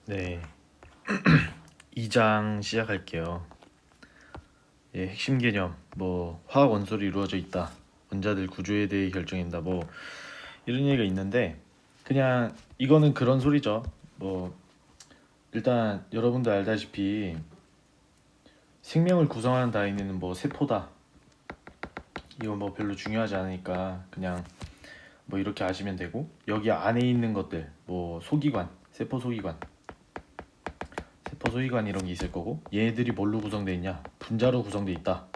네, 2장 시작할게요. 예, 핵심 개념, 뭐 화학 원소로 이루어져 있다. 원자들 구조에 대해 결정한다. 뭐 이런 얘기가 있는데 그냥 이거는 그런 소리죠. 뭐 일단 여러분도 알다시피 생명을 구성하는 다인이는 뭐 세포다. 이거 뭐 별로 중요하지 않으니까 그냥 뭐 이렇게 아시면 되고 여기 안에 있는 것들, 뭐 소기관, 세포 소기관, 세포 소기관 이런 게 있을 거고 얘네들이 뭘로 구성되어 있냐? 분자로 구성되어 있다.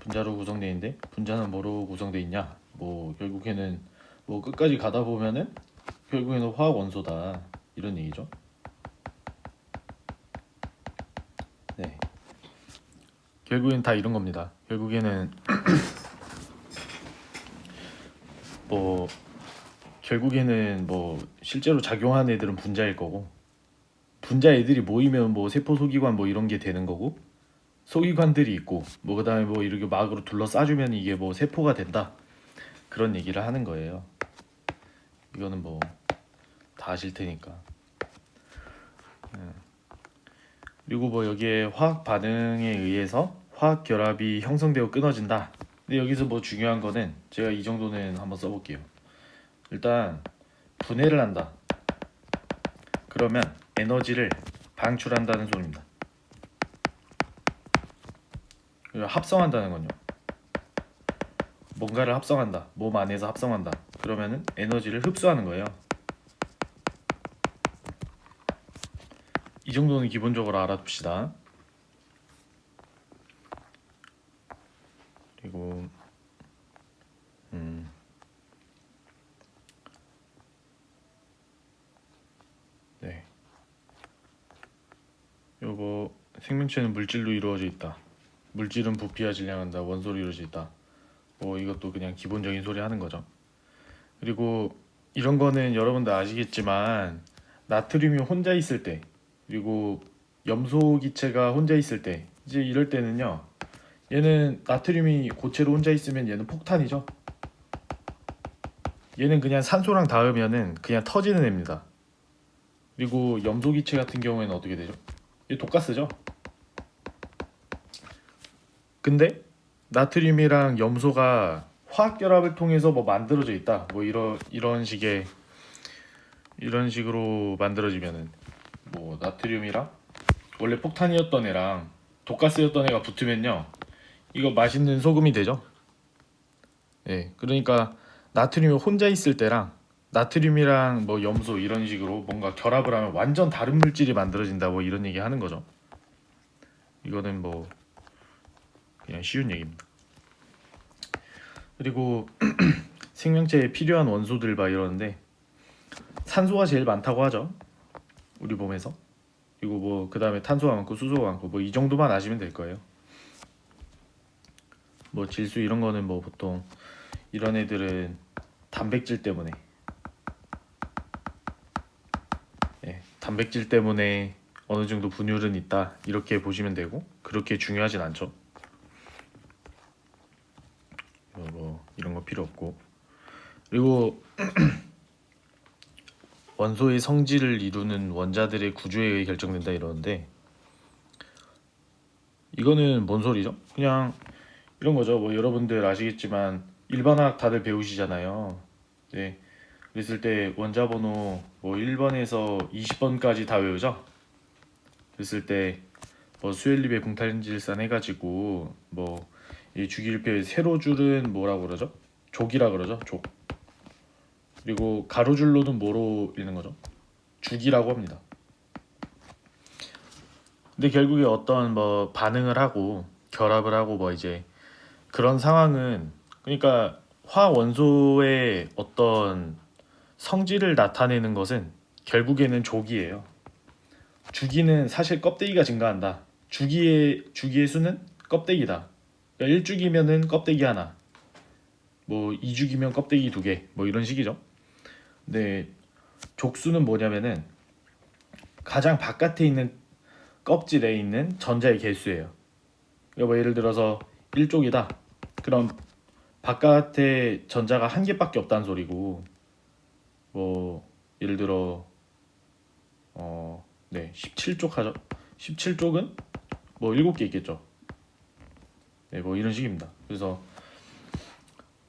분자로 구성되어 있는데 분자는 뭐로 구성되어 있냐? 뭐 결국에는 뭐 끝까지 가다 보면은 결국에는 화학 원소다 이런 얘기죠. 네, 결국엔 다 이런 겁니다. 결국에는 뭐 결국에는 뭐 실제로 작용하는 애들은 분자일 거고 분자 애들이 모이면 뭐 세포 소기관 뭐 이런 게 되는 거고 소기관들이 있고 뭐 그다음에 뭐 이렇게 막으로 둘러싸주면 이게 뭐 세포가 된다 그런 얘기를 하는 거예요. 이거는 뭐 다 아실 테니까. 그리고 뭐 여기에 화학 반응에 의해서 화학 결합이 형성되고 끊어진다. 근데 여기서 뭐 중요한 거는 제가 이 정도는 한번 써볼게요. 일단 분해를 한다. 그러면 에너지를 방출한다는 소리입니다. 그리고 합성한다는 건요. 뭔가를 합성한다. 몸 안에서 합성한다. 그러면은 에너지를 흡수하는 거예요. 이 정도는 기본적으로 알아둡시다. 그리고 네, 요거 생명체는 물질로 이루어져 있다. 물질은 부피와 질량한다. 원소로 이루어져 있다. 뭐 이것도 그냥 기본적인 소리 하는 거죠. 그리고 이런 거는 여러분들 아시겠지만 나트륨이 혼자 있을 때 그리고 염소 기체가 혼자 있을 때 이제 이럴 때는요. 얘는 나트륨이 고체로 혼자 있으면 얘는 폭탄이죠. 얘는 그냥 산소랑 닿으면은 그냥 터지는 애입니다. 그리고 염소 기체 같은 경우에는 어떻게 되죠? 얘 독가스죠. 근데 나트륨이랑 염소가 화학 결합을 통해서 뭐 만들어져 있다. 뭐 이런 식으로 만들어지면은 뭐 나트륨이랑 원래 폭탄이었던 애랑 독가스였던 애가 붙으면요. 이거 맛있는 소금이 되죠. 예. 그러니까 나트륨이 혼자 있을 때랑 나트륨이랑 뭐 염소 이런 식으로 뭔가 결합을 하면 완전 다른 물질이 만들어진다 뭐 이런 얘기 하는 거죠. 이거는 뭐 그냥 쉬운 얘기입니다. 그리고 생명체에 필요한 원소들 봐 이러는데 산소가 제일 많다고 하죠. 우리 몸에서. 그리고 뭐 그다음에 탄소가 많고 수소가 많고 뭐 이 정도만 아시면 될 거예요. 뭐 질소 이런 거는 뭐 보통 이런 애들은 단백질 때문에 단백질 때문에 어느 정도 분율은 있다 이렇게 보시면 되고 그렇게 중요하진 않죠. 뭐 이런 거 필요 없고 그리고 원소의 성질을 이루는 원자들의 구조에 의해 결정된다 이러는데 이거는 뭔 소리죠? 그냥 이런 거죠. 뭐 여러분들 아시겠지만 일반화학 다들 배우시잖아요. 네. 그랬을 때 원자 번호 뭐 1번에서 20번까지 다 외우죠. 그랬을 때 뭐 수엘립의 붕탄질산 해가지고 뭐 이 주기율표의 세로줄은 뭐라고 그러죠? 족이라 그러죠. 족. 그리고 가로줄로는 뭐로 읽는 거죠? 주기라고 합니다. 근데 결국에 어떤 뭐 반응을 하고 결합을 하고 뭐 이제 그런 상황은 그러니까 화학 원소의 어떤 성질을 나타내는 것은 결국에는 족이에요. 주기는 사실 껍데기가 증가한다. 주기의 수는 껍데기다. 그러니까 1주기면은 껍데기 하나, 뭐 2주기면 껍데기 두 개, 뭐 이런 식이죠. 근데 족수는 뭐냐면은 가장 바깥에 있는 껍질에 있는 전자의 개수예요. 그러니까 뭐 예를 들어서 1족이다. 그럼 바깥에 전자가 한 개밖에 없다는 소리고 뭐 예를 들어 네, 17쪽 하죠. 17쪽은 뭐 7개 있겠죠. 네, 뭐 이런 식입니다. 그래서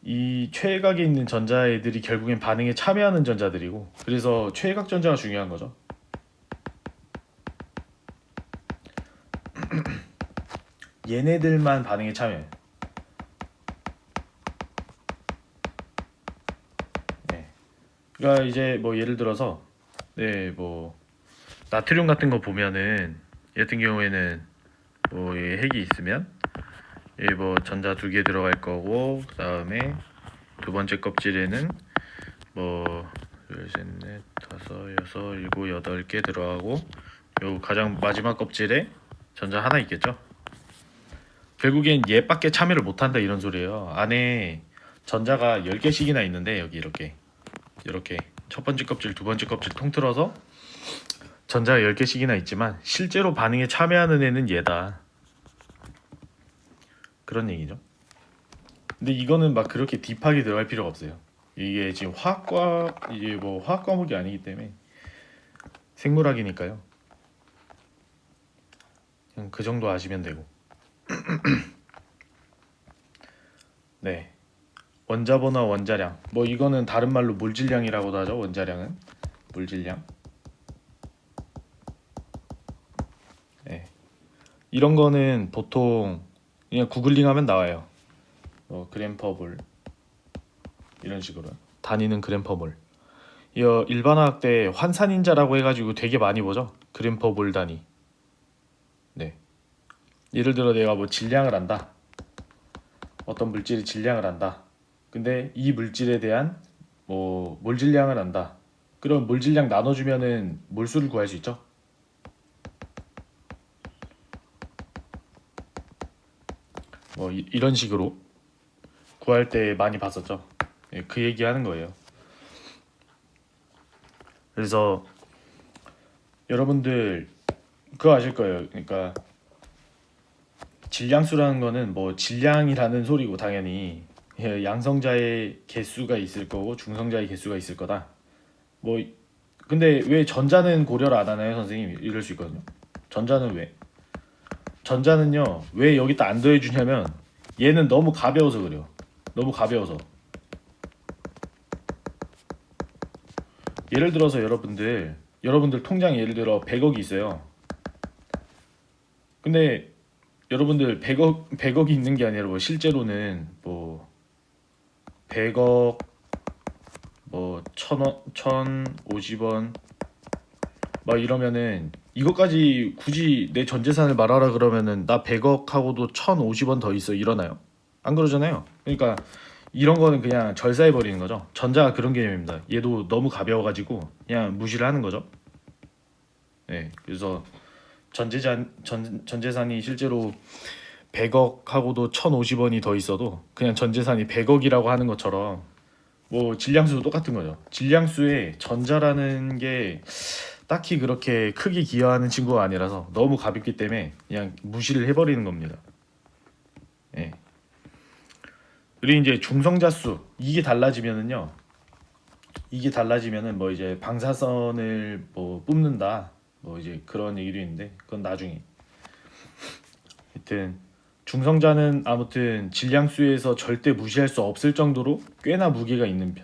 이 최외곽에 있는 전자애들이 결국엔 반응에 참여하는 전자들이고, 그래서 최외곽 전자가 중요한 거죠. 얘네들만 반응에 참여해요. 네. 그러니까 이제 뭐 예를 들어서 뭐 나트륨 같은 거 보면은 얘 같은 경우에는 뭐 핵이 있으면 뭐 전자 2개 들어갈 거고, 그 다음에 두 번째 껍질에는 뭐 둘, 셋, 넷, 다섯, 여섯, 일곱, 8개 들어가고, 요 가장 마지막 껍질에 전자 하나 있겠죠. 결국엔 얘밖에 참여를 못한다 이런 소리예요. 안에 전자가 10개씩이나 있는데, 여기 이렇게 첫 번째 껍질, 두 번째 껍질 통틀어서 전자가 10개씩이나 있지만 실제로 반응에 참여하는 애는 얘다, 그런 얘기죠. 근데 이거는 막 그렇게 딥하게 들어갈 필요가 없어요. 이게 지금 이게 뭐 화학 과목이 아니기 때문에, 생물학이니까요. 그냥 그 정도 아시면 되고. 네. 원자번호와 원자량. 뭐 이거는 다른 말로 몰질량이라고도 하죠. 원자량은 몰질량. 네. 이런 거는 보통 그냥 구글링하면 나와요. 그램 퍼 몰 이런 식으로 단위는 그램 퍼 몰. 일반화학 때 환산인자라고 해가지고 되게 많이 보죠. 그램 퍼 몰 단위. 네. 예를 들어 내가 뭐 질량을 한다. 어떤 물질의 질량을 한다. 근데 이 물질에 대한 뭐 몰질량을 한다. 그럼 몰질량 나눠주면은 몰수를 구할 수 있죠. 뭐 이런 식으로 구할 때 많이 봤었죠. 예, 그 얘기하는 거예요. 그래서 여러분들 그거 아실 거예요. 그러니까 질량수라는 거는 뭐 질량이라는 소리고, 당연히 양성자의 개수가 있을 거고 중성자의 개수가 있을 거다. 뭐 근데 왜 전자는 고려를 안 하나요, 선생님? 이럴 수 있거든요. 전자는 왜? 전자는요, 왜 여기다 안 더해주냐면 얘는 너무 가벼워서 그래요. 너무 가벼워서. 예를 들어서 여러분들 통장 예를 들어 100억이 있어요. 근데 여러분들 100억이 있는 게 아니라 뭐 실제로는 뭐 100억 뭐 1000원, 1050원 막 이러면은, 이것까지 굳이 내 전 재산을 말하라 그러면은 나 100억하고도 1050원 더 있어 이러나요? 안 그러잖아요. 그러니까 이런 거는 그냥 절사해 버리는 거죠. 전자가 그런 개념입니다. 얘도 너무 가벼워가지고 그냥 무시를 하는 거죠. 네, 그래서 전 재산이 실제로 100억하고도 1050원이 더 있어도 그냥 전 재산이 100억이라고 하는 것처럼, 뭐 질량수도 똑같은 거죠. 질량수에 전자라는 게 딱히 그렇게 크게 기여하는 친구가 아니라서 너무 가볍기 때문에 그냥 무시를 해버리는 겁니다. 예. 그리고 이제 중성자수 이게 달라지면은 뭐 이제 방사선을 뭐 뿜는다, 뭐 이제 그런 얘기도 있는데 그건 나중에. 하여튼 중성자는 아무튼 질량수에서 절대 무시할 수 없을 정도로 꽤나 무게가 있는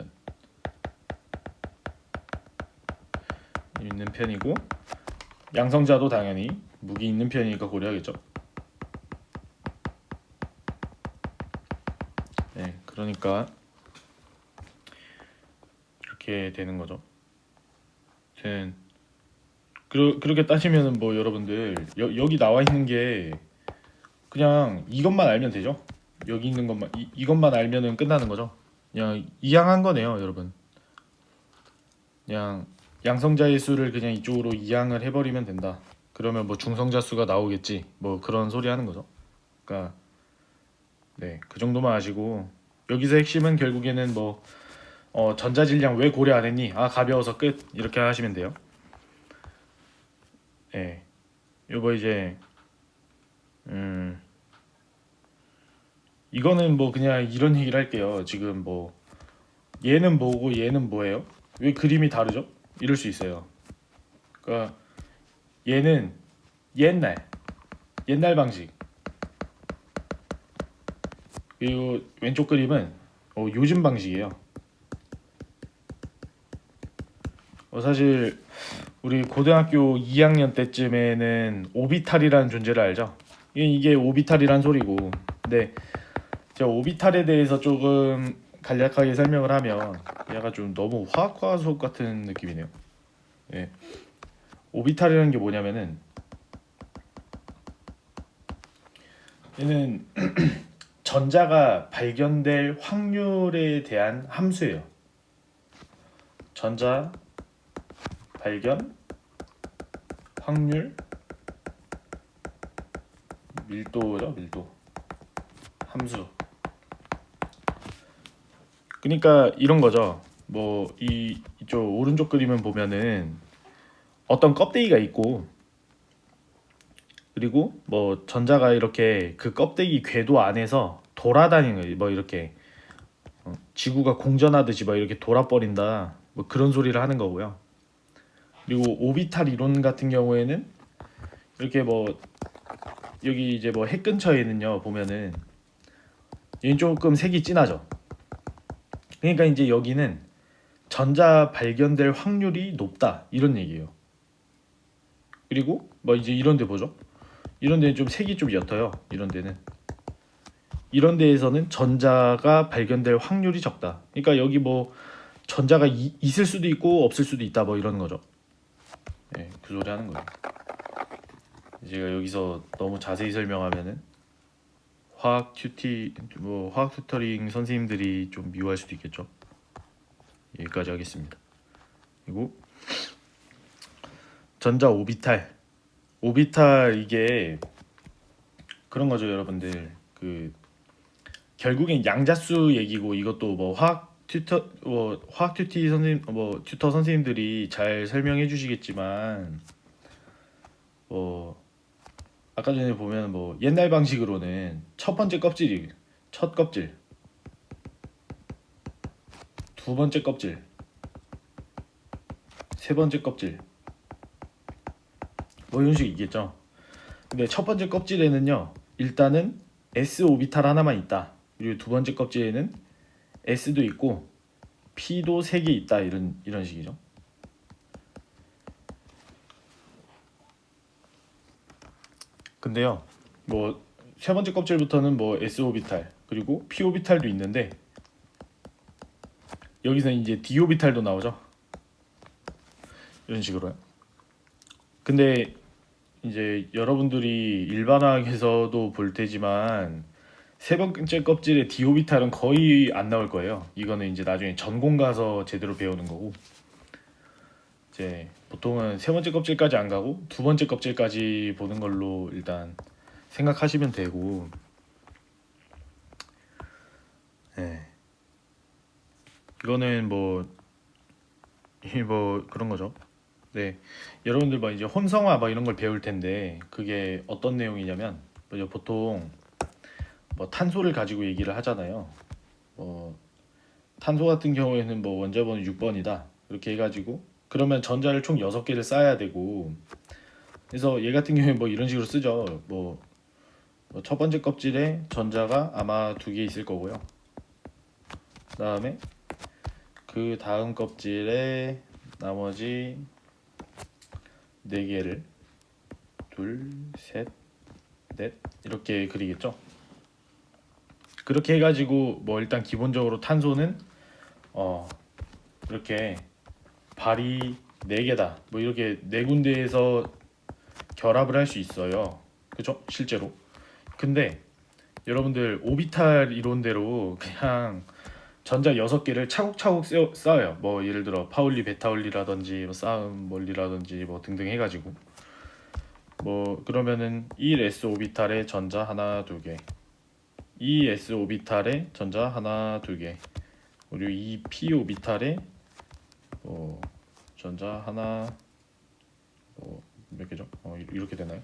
편이고, 양성자도 당연히 무게 있는 편이니까 고려하겠죠. 네, 그러니까 이렇게 되는 거죠. 그렇게 따지면은 뭐 여러분들 여기 나와 있는 게 그냥 이것만 알면 되죠. 여기 있는 것만 이것만 알면은 끝나는 거죠. 그냥 이양한 거네요, 여러분. 그냥 양성자의 수를 그냥 이쪽으로 이양을 해버리면 된다. 그러면 뭐 중성자 수가 나오겠지. 뭐 그런 소리 하는 거죠. 그러니까 네, 그 정도만 아시고, 여기서 핵심은 결국에는 뭐 전자질량 왜 고려 안 했니? 아, 가벼워서 끝. 이렇게 하시면 돼요. 예. 요거 이제 이거는 뭐 그냥 이런 얘기를 할게요. 지금 뭐 얘는 뭐고 얘는 뭐예요? 왜 그림이 다르죠? 이럴 수 있어요. 그러니까 얘는 옛날 옛날 방식. 그리고 왼쪽 그림은 요즘 방식이에요. 사실 우리 고등학교 2학년 때쯤에는 오비탈이라는 존재를 알죠? 이게 오비탈이란 소리고. 근데 제가 오비탈에 대해서 조금 간략하게 설명을 하면 얘가 좀 너무 화학화 수업 같은 느낌이네요. 예. 오비탈이라는 게 뭐냐면은 얘는 전자가 발견될 확률에 대한 함수예요. 전자 발견 확률 밀도죠, 밀도 함수. 그러니까 이런 거죠. 뭐 이쪽 오른쪽 그림은 보면은 어떤 껍데기가 있고, 그리고 뭐 전자가 이렇게 그 껍데기 궤도 안에서 돌아다니는 거예요. 뭐 이렇게 지구가 공전하듯이 막 이렇게 돌아버린다, 뭐 그런 소리를 하는 거고요. 그리고 오비탈 이론 같은 경우에는 이렇게 뭐 여기 이제 뭐 핵 근처에는요 보면은 얘는 조금 색이 진하죠. 그러니까 이제 여기는 전자 발견될 확률이 높다 이런 얘기예요. 그리고 뭐 이제 이런 데 보죠. 이런 데는 좀 색이 좀 옅어요. 이런 데는, 이런 데에서는 전자가 발견될 확률이 적다. 그러니까 여기 뭐 전자가 있을 수도 있고 없을 수도 있다, 뭐 이런 거죠. 예, 그 소리 하는 거예요. 제가 여기서 너무 자세히 설명하면은 화학 튜터링 선생님들이 좀 미워할 수도 있겠죠. 여기까지 하겠습니다. 그리고 전자 오비탈. 오비탈 이게 그런 거죠, 여러분들. 그 결국엔 양자수 얘기고, 이것도 뭐 화학 튜티 선생님, 뭐 튜터 선생님들이 잘 설명해 주시겠지만, 뭐 아까 전에 보면 뭐 옛날 방식으로는 첫 번째 껍질이 첫 껍질, 두 번째 껍질, 세 번째 껍질, 뭐 이런 식이 있겠죠. 근데 첫 번째 껍질에는요 일단은 s 오비탈 하나만 있다. 그리고 두 번째 껍질에는 s도 있고 p도 3개 있다, 이런 식이죠. 근데요 뭐 세 번째 껍질부터는 뭐 s 오비탈 그리고 p 오비탈도 있는데, 여기서 이제 d 오비탈도 나오죠. 이런 식으로요. 근데 이제 여러분들이 일반화학에서도 볼 테지만 세 번째 껍질의 d 오비탈은 거의 안 나올 거예요. 이거는 이제 나중에 전공 가서 제대로 배우는 거고, 이제 보통은 세 번째 껍질까지 안 가고 두 번째 껍질까지 보는 걸로 일단 생각하시면 되고. 네. 이거는 뭐 그런 거죠. 네, 여러분들 뭐 이제 혼성화 뭐 이런 걸 배울 텐데, 그게 어떤 내용이냐면 뭐 보통 뭐 탄소를 가지고 얘기를 하잖아요. 뭐 탄소 같은 경우에는 뭐 원자번호 6번이다 이렇게 해가지고, 그러면 전자를 총 6개를 쌓아야 되고, 그래서 얘 같은 경우에 뭐 이런 식으로 쓰죠. 첫 번째 껍질에 전자가 아마 2개 있을 거고요. 그다음에 그 다음 껍질에 나머지 4개를 둘, 셋, 넷 이렇게 그리겠죠. 그렇게 해가지고 뭐 일단 기본적으로 탄소는 이렇게 발이 4개다 뭐 이렇게 4군데에서 결합을 할 수 있어요. 그죠? 실제로. 근데 여러분들 오비탈 이론대로 그냥 전자 6개를 차곡차곡 쌓아요. 뭐 예를 들어 파울리 베타울리라든지 뭐 싸움 멀리라든지 뭐 등등 해가지고, 뭐 그러면은 1s 오비탈에 전자 하나 2개, 2s 오비탈에 전자 하나 2개, 그리고 2p 오비탈에 뭐 전자 하나 몇 개죠? 이렇게 되나요?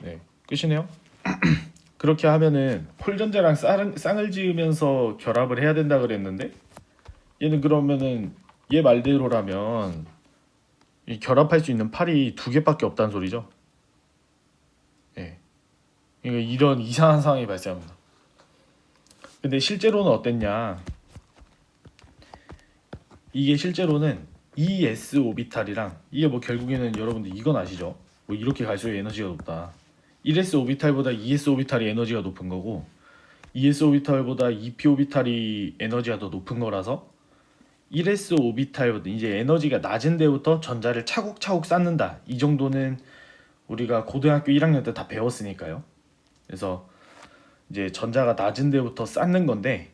네, 끝이네요. 그렇게 하면은 폴전자랑 쌍을 지으면서 결합을 해야 된다 그랬는데, 얘는 그러면은 얘 말대로라면 이 결합할 수 있는 팔이 두 개밖에 없다는 소리죠. 예. 그러니까 이런 이상한 상황이 발생합니다. 근데 실제로는 어땠냐? 이게 실제로는 ES 오비탈이랑 이게 뭐 결국에는 여러분들 이건 아시죠? 뭐 이렇게 갈수록 에너지가 높다. 1S 오비탈보다 2S 오비탈이 에너지가 높은 거고 2S 오비탈보다 2P 오비탈이 에너지가 더 높은 거라서 1S 오비탈보다 이제 에너지가 낮은 데부터 전자를 차곡차곡 쌓는다. 이 정도는 우리가 고등학교 1학년 때 다 배웠으니까요. 그래서 이제 전자가 낮은 데부터 쌓는 건데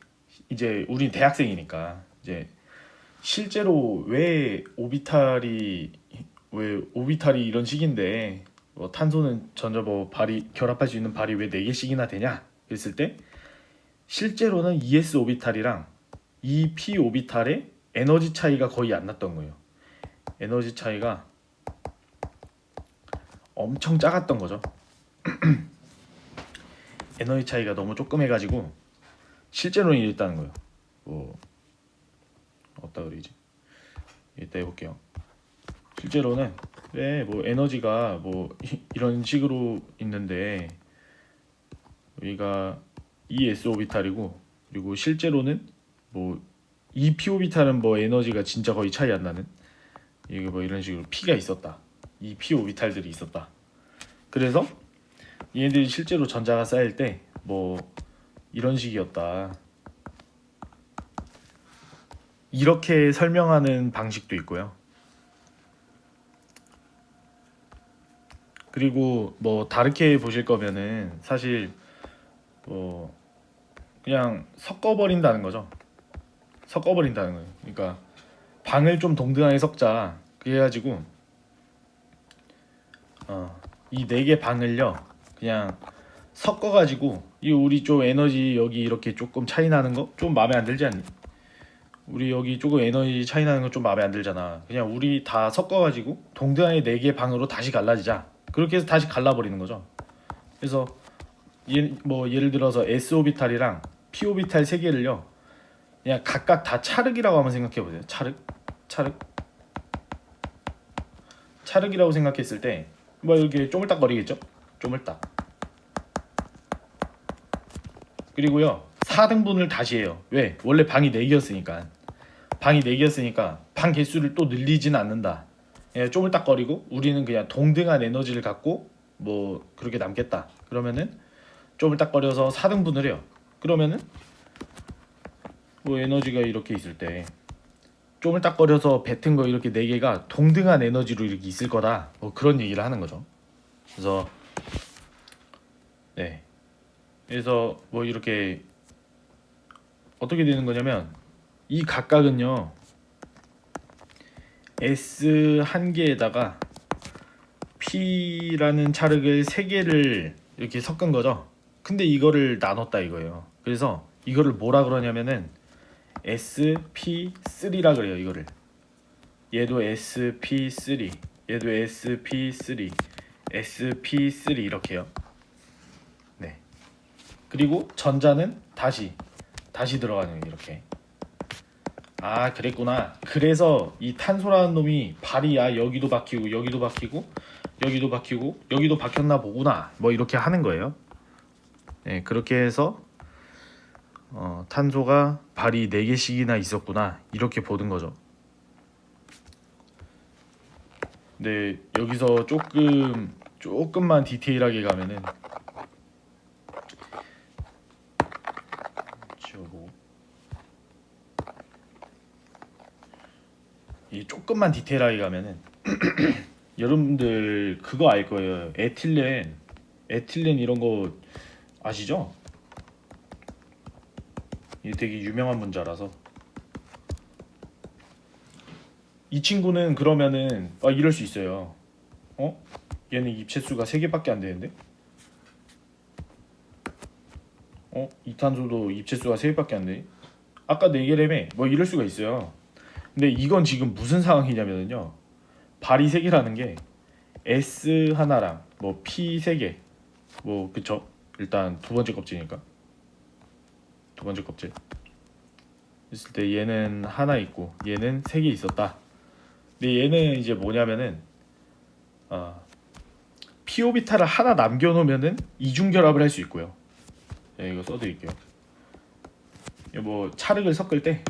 이제 우린 대학생이니까 이제 실제로 왜 오비탈이 이런 식인데 뭐 탄소는 전자 뭐 발이 결합할 수 있는 발이 왜 4개씩이나 되냐 그랬을 때 실제로는 ES 오비탈이랑 EP 오비탈의 에너지 차이가 거의 안 났던 거예요. 에너지 차이가 엄청 작았던 거죠. 에너지 차이가 너무 조금해가지고 실제로는 이랬다는 거예요. 뭐 어따 그러지? 이따 해볼게요. 실제로는 뭐 에너지가 뭐 이런 식으로 있는데 여기가 ES 오비탈이고 그리고 실제로는 뭐 EP 오비탈은 뭐 에너지가 진짜 거의 차이 안 나는 이게 뭐 이런 식으로 P가 있었다. EP 오비탈들이 있었다. 그래서 얘네들이 실제로 전자가 쌓일 때 뭐 이런 식이었다. 이렇게 설명하는 방식도 있고요. 그리고 뭐 다르게 보실 거면은 사실 뭐 그냥 섞어버린다는 거죠. 섞어버린다는 거예요. 그러니까 방을 좀 동등하게 섞자. 그래가지고 이 4개 방을요 그냥 섞어가지고 이 우리 좀 에너지 여기 이렇게 조금 차이 나는 거 좀 마음에 안 들지 않니? 우리 여기 조금 에너지 차이 나는 거 좀 마음에 안 들잖아. 그냥 우리 다 섞어가지고 동등하게 4개 방으로 다시 갈라지자. 그렇게 해서 다시 갈라버리는 거죠. 그래서 뭐 예를 들어서 S 오비탈이랑 P 오비탈 3개를요 그냥 각각 다 차륵이라고 한번 생각해 보세요. 차륵이라고 생각했을 때 뭐 이렇게 쪼물딱거리겠죠? 쪼물딱. 그리고요 4등분을 다시 해요. 왜? 원래 방이 4개였으니까 방 개수를 또 늘리지는 않는다. 예, 쪼물딱거리고 우리는 그냥 동등한 에너지를 갖고 뭐 그렇게 남겠다. 그러면은 쪼물딱거려서 4등분을 해요. 그러면은 뭐 에너지가 이렇게 있을 때 쪼물딱거려서 뱉은 거 이렇게 4개가 동등한 에너지로 이렇게 있을 거다. 뭐 그런 얘기를 하는 거죠. 그래서 네. 그래서 뭐 이렇게 어떻게 되는 거냐면 이 각각은요 S 한 개에다가 P라는 차륵을 3개를 이렇게 섞은 거죠. 근데 이거를 나눴다 이거예요. 그래서 이거를 뭐라 그러냐면은 SP3라 그래요. 이거를 얘도 SP3 얘도 SP3 SP3 이렇게요. 네. 그리고 전자는 다시 들어가는 이렇게. 아 그랬구나. 그래서 이 탄소라는 놈이 발이 여기도 박히고 여기도 박히고 여기도 박히고 여기도 박혔나 보구나. 뭐 이렇게 하는 거예요. 네, 그렇게 해서 탄소가 발이 4개씩이나 있었구나. 이렇게 보는 거죠. 근데 여기서 조금만 디테일하게 가면은 지워보고 이 조금만 디테일하게 가면은 여러분들 그거 알 거예요. 에틸렌 이런 거 아시죠? 이게 되게 유명한 문자라서 이 친구는 그러면은 이럴 수 있어요. 얘는 입체수가 3개밖에 안 되는데? 이탄소도 입체수가 3개밖에 안 돼. 아까 4개라며? 뭐 이럴 수가 있어요. 근데 이건 지금 무슨 상황이냐면요. 발이 3개라는 게 S 하나랑 뭐 P 3개. 뭐 그쵸? 일단 두 번째 껍질이니까. 두 번째 껍질. 있을 때 얘는 하나 있고 얘는 3개 있었다. 근데 얘는 이제 뭐냐면은 p 오비탈을 하나 남겨놓으면은 이중 결합을 할 수 있고요. 예, 이거 써드릴게요. 뭐 차륵을 섞을 때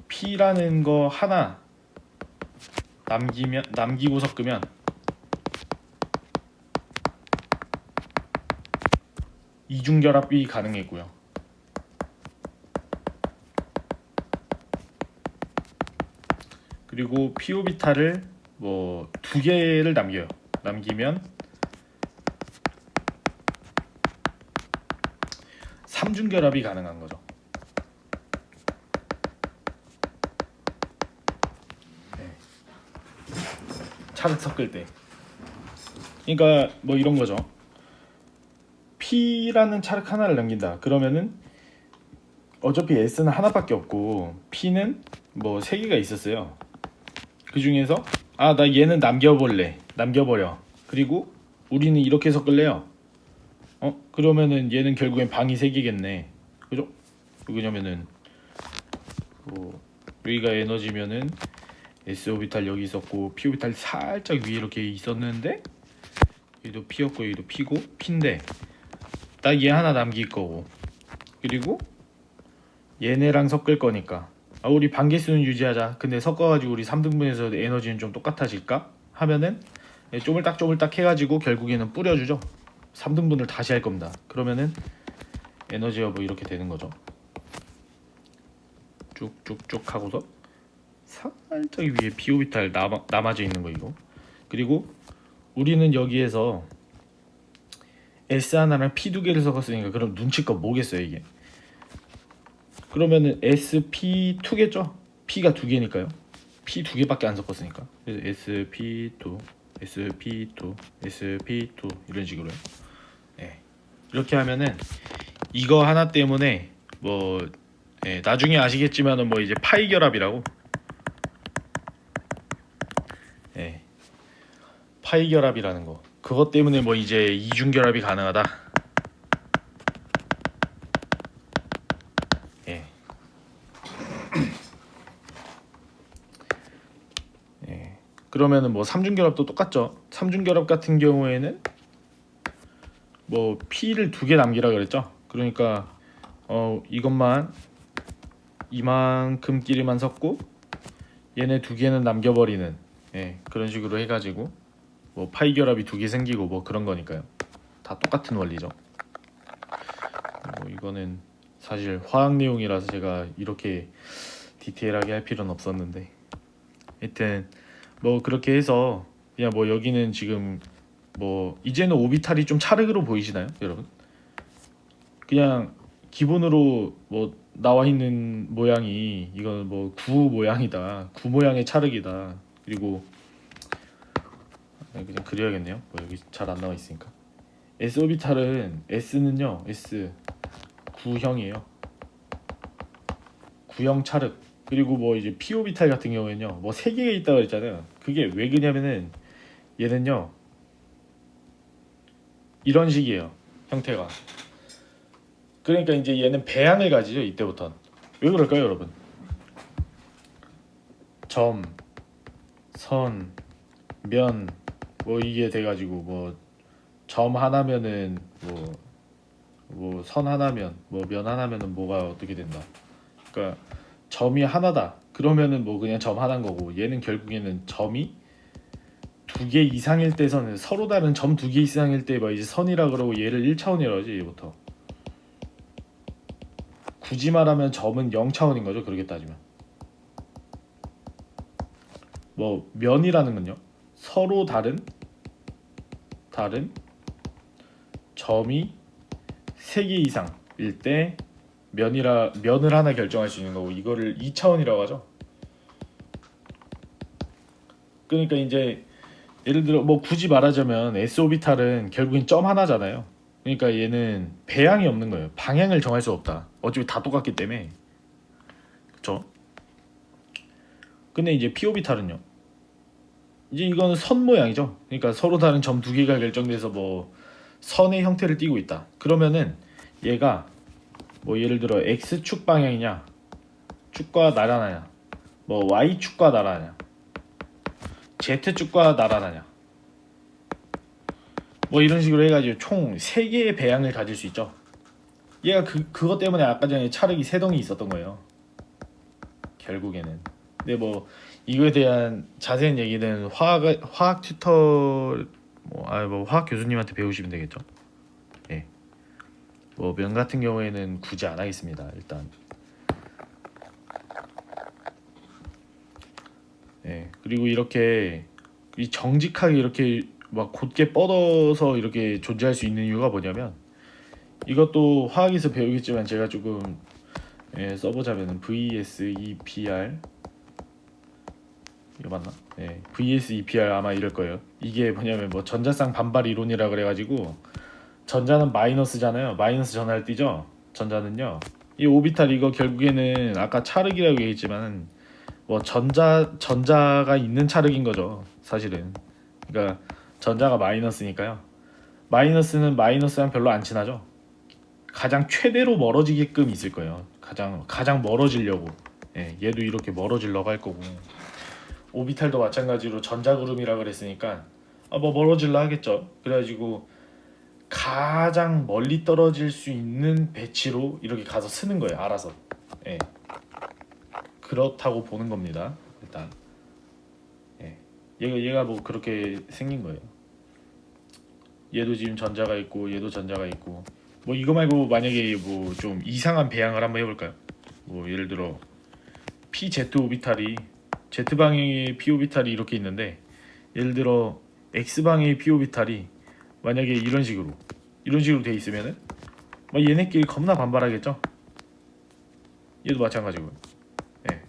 P라는 거 하나 남기고 섞으면 이중 결합이 가능했고요. 그리고 p 오비탈을 뭐 두 개를 남기면 3중 결합이 가능한 거죠. 네. 차를 섞을 때. 그러니까 뭐 이런 거죠. P라는 차륵 하나를 남긴다. 그러면은 어차피 S는 하나밖에 없고 P는 뭐 3개가 있었어요. 그 중에서 나 얘는 남겨버려. 그리고 우리는 이렇게 섞을래요. 그러면은 얘는 결국엔 방이 3개겠네. 그죠? 왜냐면은 뭐 여기가 에너지면은 S 오비탈 여기 있었고 P 오비탈 살짝 위에 이렇게 있었는데 여기도 P였고 여기도 P고 P인데 딱 얘 하나 남길 거고 그리고 얘네랑 섞을 거니까 우리 반개수는 유지하자. 근데 섞어가지고 우리 3등분해서 에너지는 좀 똑같아질까? 하면은 쪼물딱 해가지고 결국에는 뿌려주죠. 3등분을 다시 할 겁니다. 그러면은 에너지가 뭐 이렇게 되는 거죠. 쭉쭉쭉 하고서 살짝 위에 p 오비탈 남아져 있는 거 이거. 그리고 우리는 여기에서 S 하나랑 P 2개를 섞었으니까 그럼 눈치껏 뭐겠어요 이게. 그러면은 SP2겠죠? P가 2개니까요. P 2개밖에 안 섞었으니까. 그래서 SP2, SP2, SP2 이런 식으로요. 네. 이렇게 하면은 이거 하나 때문에 뭐 나중에 아시겠지만은 뭐 이제 파이 결합이라고. 파이 결합이라는 거. 그것 때문에 뭐 이제 이중 결합이 가능하다. 그러면은 뭐 3중 결합도 똑같죠. 3중 결합 같은 경우에는 뭐 P를 2개 남기라 그랬죠. 그러니까 이것만 이만큼끼리만 섞고 얘네 2개는 남겨버리는 그런 식으로 해가지고 뭐 파이 결합이 2개 생기고 뭐 그런 거니까요. 다 똑같은 원리죠. 뭐 이거는 사실 화학 내용이라서 제가 이렇게 디테일하게 할 필요는 없었는데 하여튼 뭐 그렇게 해서 그냥 뭐 여기는 지금 뭐 이제는 오비탈이 좀 차륵으로 보이시나요 여러분? 그냥 기본으로 뭐 나와 있는 모양이 이건 뭐 구 모양이다. 구 모양의 차륵이다. 그리고 그냥 그려야겠네요. 뭐 여기 잘 안 나와 있으니까. S 오비탈은 S는요 S 구형이에요. 구형 차륵. 그리고 뭐 이제 P 오비탈 같은 경우에는요 뭐 3개가 있다고 그랬잖아요. 그게 왜 그러냐면은 얘는요 이런 식이에요 형태가. 그러니까 이제 얘는 배양을 가지죠 이때부터. 왜 그럴까요 여러분? 점, 선, 면 뭐 이게 돼가지고 뭐 점 하나면은 뭐 선 하나면 뭐 면 하나면은 뭐가 어떻게 된다. 그러니까 점이 하나다. 그러면은 뭐 그냥 점 하나인 거고 얘는 결국에는 점이 2개 이상일 때서는 서로 다른 점 2개 이상일 때 뭐 이제 선이라 그러고 얘를 1차원이라고 하지 얘부터. 굳이 말하면 점은 0차원인 거죠 그렇게 따지면. 뭐 면이라는 건요 서로 다른 점이 3개 이상일 때 면을 하나 결정할 수 있는 거고 이거를 2차원이라고 하죠. 그러니까 이제 예를 들어 뭐 굳이 말하자면 S 오비탈은 결국엔 점 하나잖아요. 그러니까 얘는 배양이 없는 거예요. 방향을 정할 수 없다. 어차피 다 똑같기 때문에. 그쵸? 근데 이제 P 오비탈은요. 이제 이거는 선 모양이죠. 그러니까 서로 다른 점 2개가 결정돼서 뭐 선의 형태를 띠고 있다. 그러면은 얘가 뭐 예를 들어 x축 방향이냐, 축과 나란하냐, 뭐 y축과 나란하냐, z축과 나란하냐, 뭐 이런 식으로 해가지고 총 3개의 배양을 가질 수 있죠. 얘가 그것 때문에 아까 전에 차르기 세동이 있었던 거예요, 결국에는. 근데 뭐 이거에 대한 자세한 얘기는 화학 튜터 뭐 화학 교수님한테 배우시면 되겠죠. 예. 뭐 면 같은 경우에는 굳이 안 하겠습니다. 일단. 예. 그리고 이렇게 정직하게 이렇게 막 곧게 뻗어서 이렇게 존재할 수 있는 이유가 뭐냐면, 이것도 화학에서 배우겠지만 제가 조금 써보자면은 VSEPR, 이거 맞나? 네, VSEPR 아마 이럴 거예요. 이게 뭐냐면 뭐 전자쌍 반발 이론이라 그래가지고, 전자는 마이너스잖아요. 마이너스 전하를 띠죠. 전자는요. 이 오비탈 이거 결국에는 아까 차륵이라고 얘기했지만 뭐 전자가 있는 차륵인 거죠, 사실은. 그러니까 전자가 마이너스니까요. 마이너스는 마이너스랑 별로 안 친하죠. 가장 최대로 멀어지게끔 있을 거예요. 가장 멀어지려고. 예, 얘도 이렇게 멀어지려고 할 거고. 오비탈도 마찬가지로 전자구름이라 그랬으니까 뭐 멀어질라 하겠죠. 그래가지고 가장 멀리 떨어질 수 있는 배치로 이렇게 가서 쓰는 거예요, 알아서. 예. 그렇다고 보는 겁니다, 일단. 예. 얘가 뭐 그렇게 생긴 거예요. 얘도 지금 전자가 있고 얘도 전자가 있고. 뭐 이거 말고 만약에 뭐 좀 이상한 배양을 한번 해볼까요? 뭐 예를 들어 PZ 오비탈이, Z 방향의 P 오비탈이 이렇게 있는데, 예를 들어 X 방향의 P 오비탈이 만약에 이런 식으로 돼 있으면은 막 얘네끼리 겁나 반발하겠죠. 얘도 마찬가지고요. 예.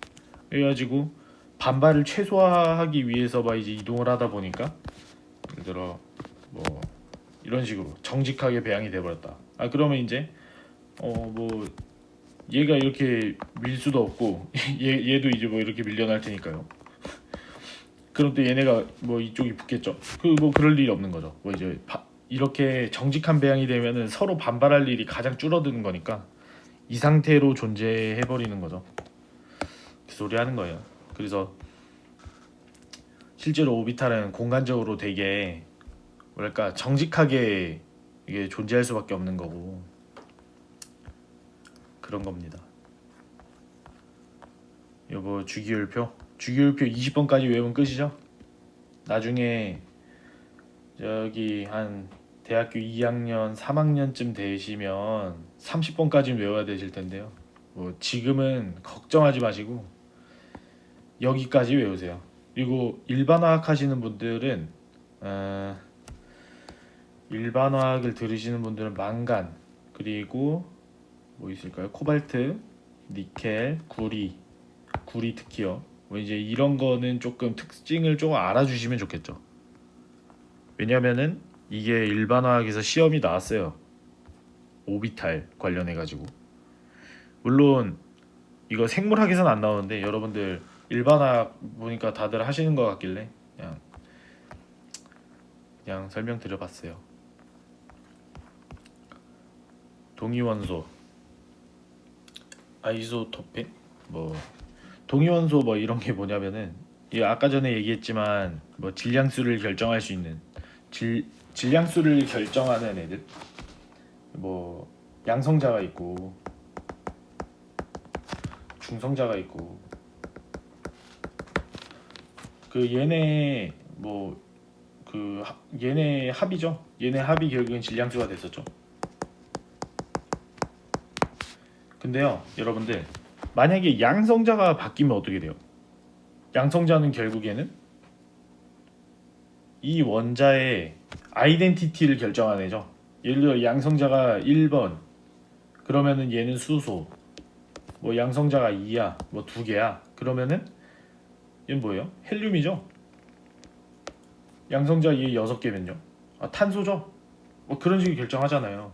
그래가지고 반발을 최소화하기 위해서 막 이제 이동을 하다 보니까, 예를 들어 뭐 이런 식으로 정직하게 배양이 돼버렸다. 그러면 이제 뭐 얘가 이렇게 밀 수도 없고 얘도 이제 뭐 이렇게 밀려날 테니까요. 그럼 또 얘네가 뭐 이쪽이 붙겠죠. 뭐 그럴 일이 없는 거죠. 뭐 이제 이렇게 정직한 배양이 되면은 서로 반발할 일이 가장 줄어드는 거니까 이 상태로 존재해 버리는 거죠. 그 소리 하는 거예요. 그래서 실제로 오비탈은 공간적으로 되게 뭐랄까 정직하게 이게 존재할 수밖에 없는 거고, 그런 겁니다. 여보, 주기율표 20번까지 외우면 끝이죠. 나중에 저기 한 대학교 2학년 3학년쯤 되시면 30번까지는 외워야 되실 텐데요. 뭐 지금은 걱정하지 마시고 여기까지 외우세요. 그리고 일반화학 하시는 분들은 일반화학을 들으시는 분들은 망간, 그리고 뭐 있을까요? 코발트, 니켈, 구리 특히요. 뭐 이제 이런 거는 조금 특징을 조금 알아주시면 좋겠죠. 왜냐면은 이게 일반화학에서 시험이 나왔어요, 오비탈 관련해 가지고. 물론 이거 생물학에서는 안 나오는데 여러분들 일반화학 보니까 다들 하시는 것 같길래 그냥 설명드려봤어요. 동위원소, 아이소토펜, 뭐 동위원소 뭐 이런 게 뭐냐면은, 이 아까 전에 얘기했지만 뭐 질량수를 결정할 수 있는 질량수를 결정하는 애들, 뭐 양성자가 있고 중성자가 있고, 그 얘네 뭐 얘네 합이죠. 얘네 합이 결국엔 질량수가 됐었죠. 근데요, 여러분들, 만약에 양성자가 바뀌면 어떻게 돼요? 양성자는 결국에는 이 원자의 아이덴티티를 결정하는 애죠. 예를 들어 양성자가 1번 그러면은 얘는 수소, 뭐 양성자가 2야, 뭐 2개야 그러면은 얘는 뭐예요? 헬륨이죠. 양성자 얘 6개면요 탄소죠. 뭐 그런 식으로 결정하잖아요.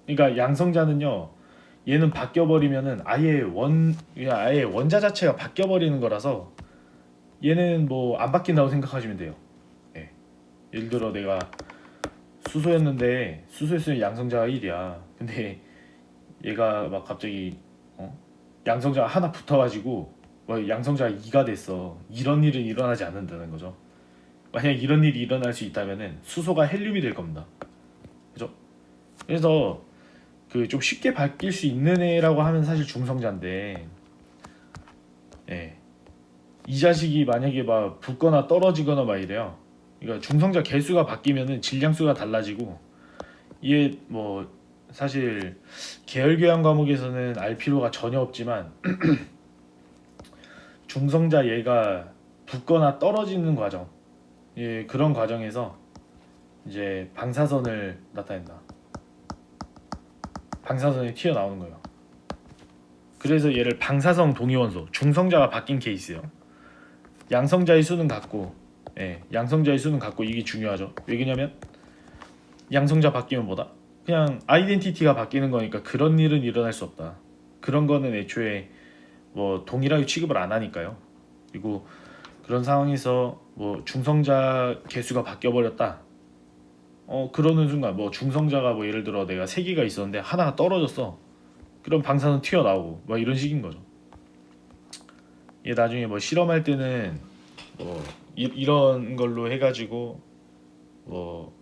그러니까 양성자는요, 얘는 바뀌어버리면은 아예 원자 자체가 바뀌어버리는 거라서 얘는 뭐 안 바뀐다고 생각하시면 돼요. 예. 예를 들어 내가 수소였는데 수소였으면 양성자가 1이야. 근데 얘가 막 갑자기 양성자가 하나 붙어가지고 뭐 양성자가 2가 됐어. 이런 일은 일어나지 않는다는 거죠. 만약 이런 일이 일어날 수 있다면은 수소가 헬륨이 될 겁니다. 그죠? 그래서 그 좀 쉽게 바뀔 수 있는 애라고 하면 사실 중성자인데, 예. 이 자식이 만약에 막 붙거나 떨어지거나 막 이래요. 그러니까 중성자 개수가 바뀌면은 질량수가 달라지고, 이게 뭐 사실 계열 교양 과목에서는 알 필요가 전혀 없지만 중성자 얘가 붙거나 떨어지는 과정, 예, 그런 과정에서 이제 방사선을 나타낸다. 방사선이 튀어나오는 거예요. 그래서 얘를 방사성 동위원소, 중성자가 바뀐 케이스예요. 양성자의 수는 같고, 예, 양성자의 수는 같고, 이게 중요하죠. 왜냐면 양성자 바뀌면 뭐다? 그냥 아이덴티티가 바뀌는 거니까 그런 일은 일어날 수 없다. 그런 거는 애초에 뭐 동일하게 취급을 안 하니까요. 그리고 그런 상황에서 뭐 중성자 개수가 바뀌어 버렸다. 그러는 순간 뭐 중성자가 뭐 예를 들어 내가 세 개가 있었는데 하나가 떨어졌어. 그럼 방사선 튀어나오고 막 이런 식인 거죠. 얘 나중에 뭐 실험할 때는 뭐 이런 걸로 해가지고 뭐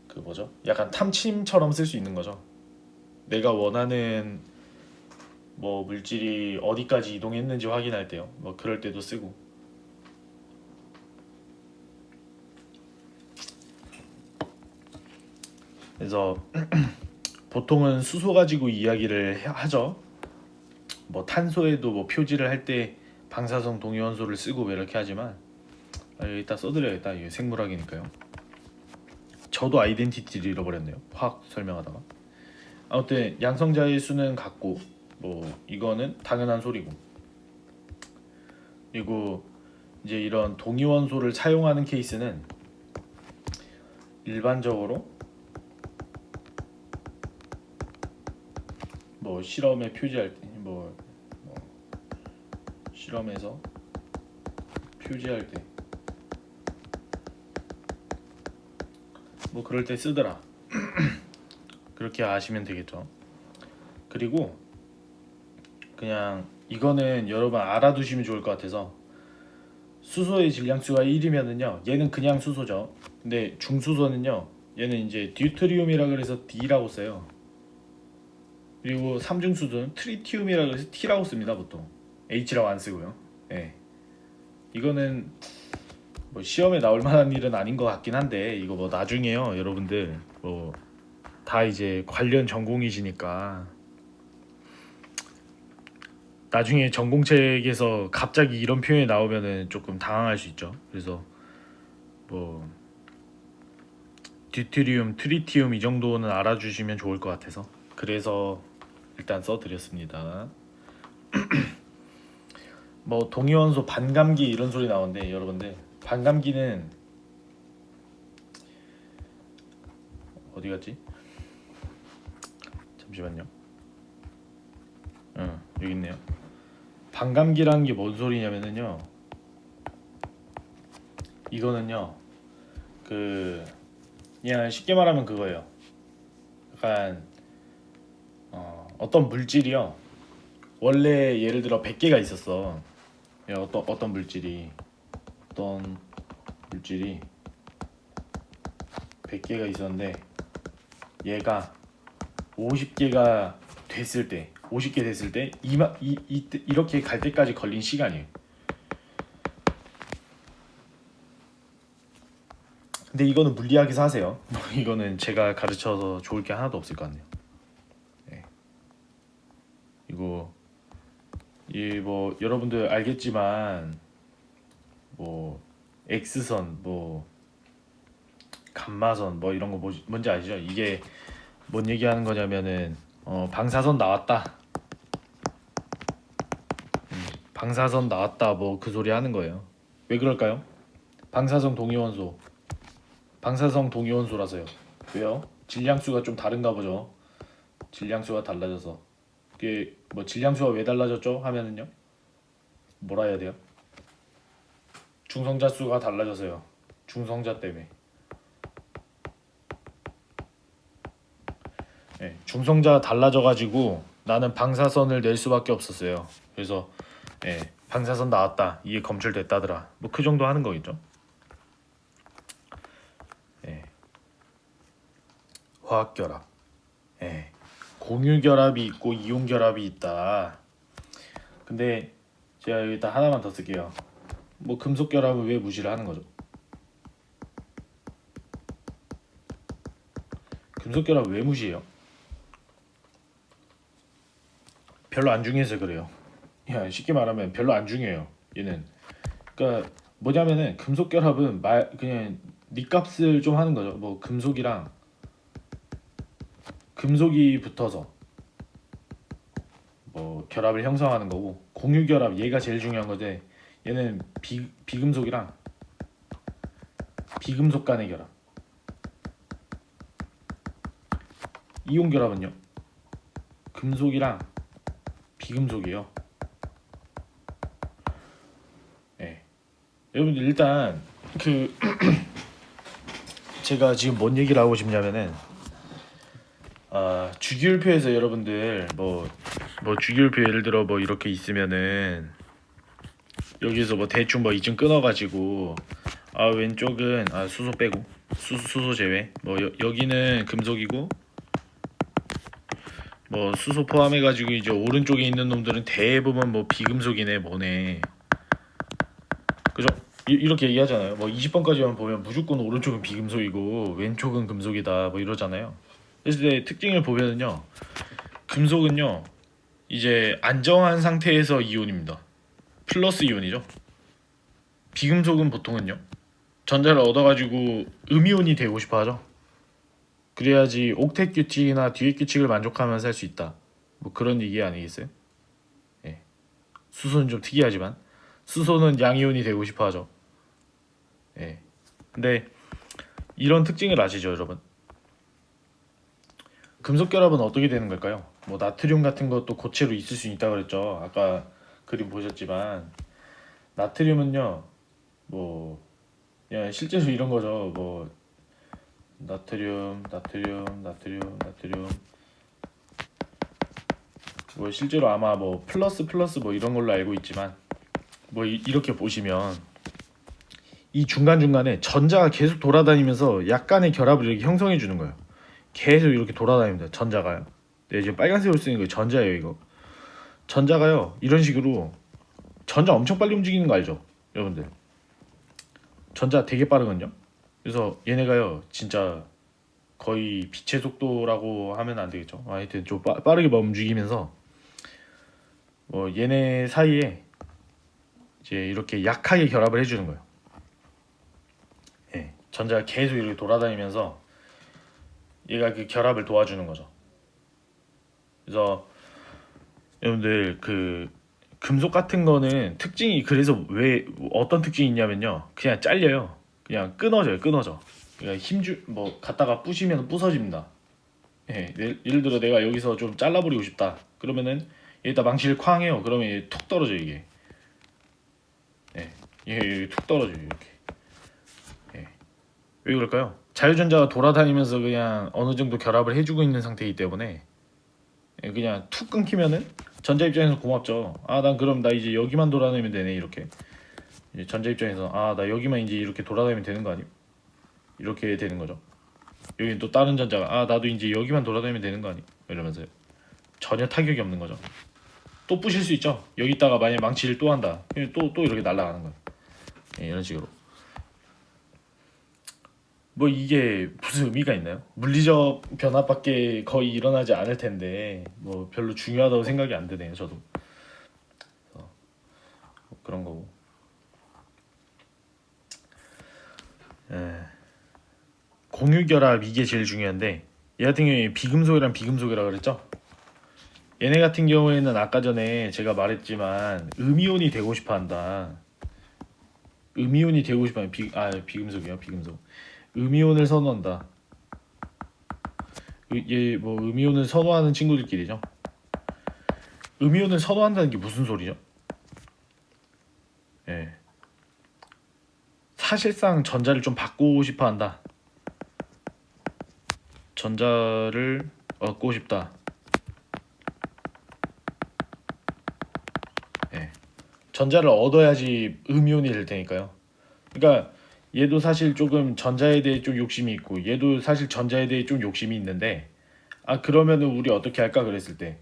그 뭐죠? 약간 탐침처럼 쓸 수 있는 거죠. 내가 원하는 뭐 물질이 어디까지 이동했는지 확인할 때요. 뭐 그럴 때도 쓰고. 그래서 보통은 수소 가지고 이야기를 하죠. 뭐 탄소에도 뭐 표지를 할 때 방사성 동위원소를 쓰고 뭐 이렇게 하지만, 이따 써드려야겠다. 이게 생물학이니까요. 저도 아이덴티티를 잃어버렸네요. 화학 설명하다가. 아무튼 양성자의 수는 같고 뭐 이거는 당연한 소리고, 그리고 이제 이런 동위원소를 사용하는 케이스는 일반적으로 뭐 실험에 표지할 때, 뭐 실험에서 표지할 때 뭐 그럴 때 쓰더라. 그렇게 아시면 되겠죠. 그리고 그냥 이거는 여러분 알아두시면 좋을 것 같아서, 수소의 질량수가 1이면은요 얘는 그냥 수소죠. 근데 중수소는요 얘는 이제 듀트리움이라 그래서 D라고 써요. 그리고 삼중수소는 트리티움이라 그래서 T라고 씁니다. 보통 H라고 안 쓰고요. 예. 이거는 뭐 시험에 나올 만한 일은 아닌 것 같긴 한데, 이거 뭐 나중에요 여러분들 뭐 다 이제 관련 전공이시니까 나중에 전공책에서 갑자기 이런 표현이 나오면은 조금 당황할 수 있죠. 그래서 뭐 듀트리움, 트리티움 이 정도는 알아주시면 좋을 것 같아서 그래서 일단 써드렸습니다. 뭐 동위원소 반감기 이런 소리 나오는데, 여러분들 반감기는 어디 갔지? 잠시만요. 여기 있네요. 반감기라는 게 뭔 소리냐면은요, 이거는요 그 그냥 쉽게 말하면 그거예요. 약간 어떤 물질이요, 원래 예를 들어 100개가 있었어. 어떤 물질이 100개가 있었는데 얘가 50개가 됐을 때, 50개 됐을 때 이렇게 갈 때까지 걸린 시간이에요. 근데 이거는 물리학에서 하세요. 이거는 제가 가르쳐서 좋을 게 하나도 없을 것 같네요. 네. 이거 이 뭐 여러분들 알겠지만 뭐 X선, 뭐 감마선, 뭐 이런 거 뭔지 아시죠? 이게 뭔 얘기하는 거냐면은 방사선 나왔다, 방사선 나왔다, 뭐 그 소리 하는 거예요. 왜 그럴까요? 방사성 동위원소, 방사성 동위원소라서요. 왜요? 질량수가 좀 다른가 보죠. 질량수가 달라져서. 그게 뭐 질량수가 왜 달라졌죠? 하면은요, 뭐라 해야 돼요? 중성자 수가 달라져서요. 중성자 때문에. 예, 중성자가 달라져가지고 나는 방사선을 낼 수밖에 없었어요. 그래서 방사선 나왔다. 이게 검출됐다더라. 뭐 그 정도 하는 거겠죠. 화학결합. 공유결합이 있고 이온결합이 있다. 근데 제가 여기다 하나만 더 쓸게요. 뭐 금속결합을 왜 무시를 하는 거죠? 금속결합 왜 무시해요? 별로 안 중요해서 그래요. 야, 쉽게 말하면 별로 안 중요해요. 얘는. 그러니까 뭐냐면은 금속결합은 그냥 니값을 좀 하는 거죠. 뭐 금속이랑 금속이 붙어서 뭐 결합을 형성하는 거고, 공유결합 얘가 제일 중요한 건데 얘는 비금속이랑 비금속 간의 결합. 이온결합은요, 금속이랑 비금속이에요. 여러분들 일단 그 제가 지금 뭔 얘기를 하고 싶냐면은 주기율표에서 여러분들 뭐 주기율표 예를 들어 뭐 이렇게 있으면은 여기서 뭐 대충 뭐 이쯤 끊어가지고 왼쪽은 수소 빼고 수소 제외 뭐 여기는 금속이고 뭐 수소 포함해가지고 이제 오른쪽에 있는 놈들은 대부분 뭐 비금속이네 뭐네, 그죠? 이렇게 얘기하잖아요. 뭐 20번까지만 보면 무조건 오른쪽은 비금속이고 왼쪽은 금속이다 뭐 이러잖아요. 그래서 특징을 보면은요, 금속은요 이제 안정한 상태에서 이온입니다. 플러스 이온이죠. 비금속은 보통은요 전자를 얻어가지고 음이온이 되고 싶어하죠. 그래야지 옥텟 규칙이나 듀엣 규칙을 만족하면서 할 수 있다. 뭐 그런 얘기 아니겠어요? 수소는 좀 특이하지만 수소는 양이온이 되고 싶어하죠. 근데 이런 특징을 아시죠, 여러분? 금속 결합은 어떻게 되는 걸까요? 뭐 나트륨 같은 것도 고체로 있을 수 있다 그랬죠. 아까 그림 보셨지만 나트륨은요, 뭐 그냥 실제로 이런 거죠. 뭐 나트륨 뭐 실제로 아마 뭐 플러스 뭐 이런 걸로 알고 있지만 뭐 이렇게 보시면 이 중간중간에 전자가 계속 돌아다니면서 약간의 결합을 이렇게 형성해 주는 거예요. 계속 이렇게 돌아다닙니다. 전자가요. 네, 지금 빨간색으로 쓰는 거 전자예요. 이거 전자가요 이런 식으로 전자 엄청 빨리 움직이는 거 알죠, 여러분들? 전자 되게 빠르거든요. 그래서 얘네가요 진짜 거의 빛의 속도라고 하면 안 되겠죠. 하여튼 좀 빠르게 움직이면서 뭐 얘네 사이에 이제 이렇게 약하게 결합을 해주는 거예요. 전자가 계속 이렇게 돌아다니면서 얘가 그 결합을 도와주는 거죠. 그래서 여러분들 그 금속 같은 거는 특징이, 그래서 왜 어떤 특징이 있냐면요, 그냥 잘려요. 그냥 끊어져. 그러니까 뭐 갖다가 부시면 부서집니다. 예를 들어 내가 여기서 좀 잘라버리고 싶다 그러면은 여기다 망치를 쾅 해요. 그러면 얘 툭 떨어져 이게. 얘 툭 떨어져요 이렇게. 왜 그럴까요? 자유전자가 돌아다니면서 그냥 어느 정도 결합을 해주고 있는 상태이기 때문에 그냥 툭 끊기면은 전자 입장에서 고맙죠. 난 그럼 나 이제 여기만 돌아다니면 되네 이렇게. 이제 전자 입장에서 나 여기만 이제 이렇게 돌아다니면 되는 거 아니에요? 이렇게 되는 거죠. 여기 또 다른 전자가 나도 이제 여기만 돌아다니면 되는 거 아니에요? 이러면서요. 전혀 타격이 없는 거죠. 또 부실 수 있죠. 여기다가 만약 망치를 또 한다. 또 이렇게 날아가는 거예요. 이런 식으로. 뭐 이게 무슨 의미가 있나요? 물리적 변화밖에 거의 일어나지 않을 텐데 뭐 별로 중요하다고 생각이 안 드네요, 저도. 뭐 그런 거고. 공유결합 이게 제일 중요한데 얘 같은 경우에 비금속이랑 비금속이라 그랬죠? 얘네 같은 경우에는 아까 전에 제가 말했지만 음이온이 되고 싶어한다. 음이온이 되고 싶어요. 비금속이요, 비금속. 음이온을 선호한다. 얘 뭐 음이온을 선호하는 친구들끼리죠. 음이온을 선호한다는 게 무슨 소리죠? 사실상 전자를 좀 바꾸고 싶어한다. 전자를 얻고 싶다. 예. 전자를 얻어야지 음이온이 될 테니까요. 그러니까 얘도 사실 조금 전자에 대해 좀 욕심이 있고 얘도 사실 전자에 대해 좀 욕심이 있는데 그러면은 우리 어떻게 할까 그랬을 때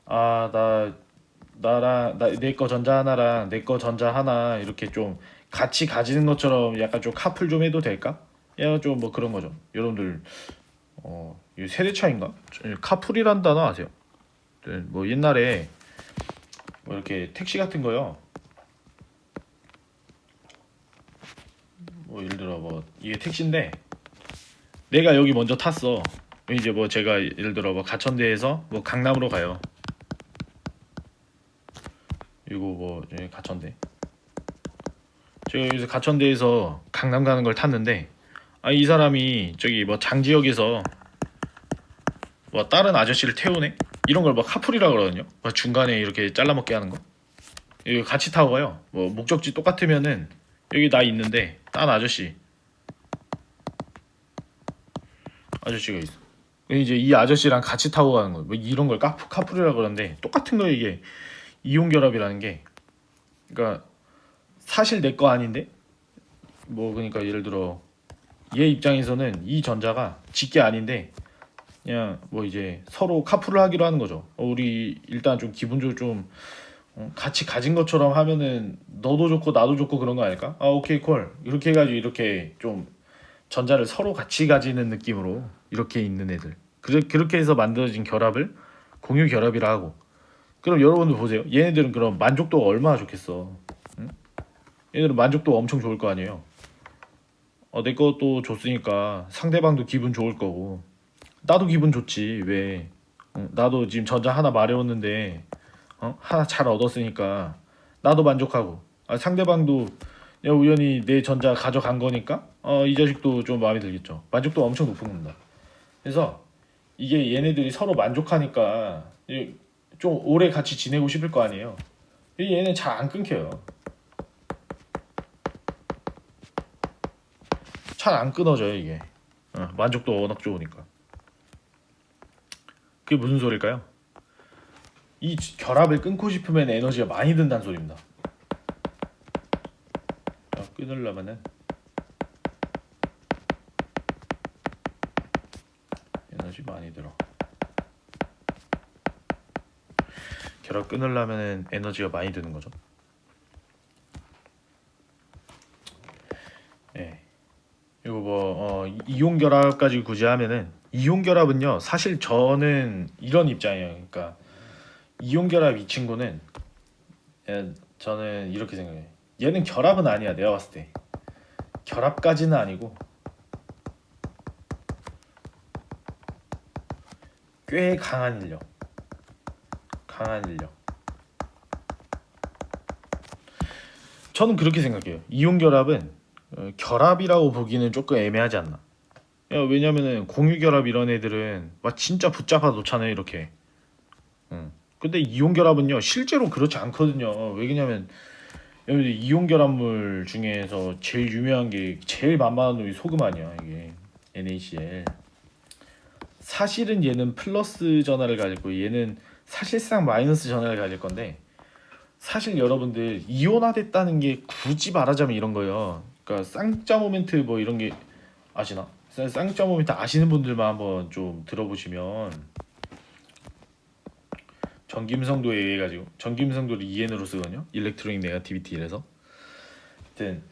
나 나랑 내 거 전자 하나랑 내 거 전자 하나 이렇게 좀 같이 가지는 것처럼 약간 좀 카풀 좀 해도 될까? 야, 좀 뭐 그런 거죠. 여러분들 이 세대 차인가? 카풀이란 단어 아세요? 뭐 옛날에 뭐 이렇게 택시 같은 거요. 뭐 예를 들어 뭐 이게 택시인데 내가 여기 먼저 탔어. 이제 뭐 제가 예를 들어 뭐 가천대에서 뭐 강남으로 가요. 이거 뭐 가천대. 제가 여기서 가천대에서 강남 가는 걸 탔는데 이 사람이 저기 뭐 장지역에서 뭐 다른 아저씨를 태우네? 이런 걸 뭐 카풀이라 그러거든요. 뭐 중간에 이렇게 잘라먹게 하는 거. 이거 같이 타고 가요. 뭐 목적지 똑같으면은 여기 나 있는데 딴 아저씨가 있어. 이제 이 아저씨랑 같이 타고 가는 거. 뭐 이런 걸 카풀이라 그러는데 똑같은 거 이게 이용 결합이라는 게. 그러니까 사실 내 거 아닌데 뭐 그러니까 예를 들어 얘 입장에서는 이 전자가 지게 아닌데 그냥 뭐 이제 서로 카풀을 하기로 하는 거죠. 우리 일단 좀 기분적으로 좀 같이 가진 것처럼 하면은 너도 좋고 나도 좋고 그런 거 아닐까? 오케이 콜 이렇게 해가지고 이렇게 좀 전자를 서로 같이 가지는 느낌으로 이렇게 있는 애들 그렇게 해서 만들어진 결합을 공유 결합이라 하고 그럼 여러분들 보세요. 얘네들은 그럼 만족도가 얼마나 좋겠어. 응? 얘네들은 만족도가 엄청 좋을 거 아니에요. 내 것도 줬으니까 상대방도 기분 좋을 거고 나도 기분 좋지. 왜 나도 지금 전자 하나 마려웠는데 하나 잘 얻었으니까 나도 만족하고 상대방도 야, 우연히 내 전자 가져간 거니까 이 자식도 좀 마음에 들겠죠. 만족도가 엄청 높은 겁니다. 그래서 이게 얘네들이 서로 만족하니까 좀 오래 같이 지내고 싶을 거 아니에요. 얘는 잘 안 끊겨요. 잘 안 끊어져요 이게. 만족도가 워낙 좋으니까. 그게 무슨 소릴까요? 이 결합을 끊고 싶으면 에너지가 많이 든다는 소리입니다. 끊으려면은 에너지 많이 들어. 결합 끊으려면은 에너지가 많이 드는 거죠. 예. 이거 뭐 이용 결합까지 굳이 하면은 이용 결합은요. 사실 저는 이런 입장이에요. 그러니까 이용 결합 이 친구는 저는 이렇게 생각해요. 얘는 결합은 아니야. 내가 봤을 때 결합까지는 아니고 꽤 강한 인력. 강한 인력. 저는 그렇게 생각해요. 이용 결합은 결합이라고 보기는 조금 애매하지 않나. 왜냐면은 공유 결합 이런 애들은 막 진짜 붙잡아 놓잖아요 이렇게. 근데 이용 결합은요 실제로 그렇지 않거든요. 왜냐면 이용 결합물 중에서 제일 유명한 게 제일 만만한 놈이 소금 아니야 이게 NaCl. 사실은 얘는 플러스 전하를 가질 거고 얘는 사실상 마이너스 전하를 가질 건데 사실 여러분들 이온화됐다는 게 굳이 말하자면 이런 거예요. 그러니까 쌍자 모멘트 뭐 이런 게 아시나? 쌍자 모멘트 아시는 분들만 한번 좀 들어보시면 전기음성도에 의해 가지고 전기음성도를 EN으로 쓰거든요. 일렉트로닉 네거티비티 이래서. 하여튼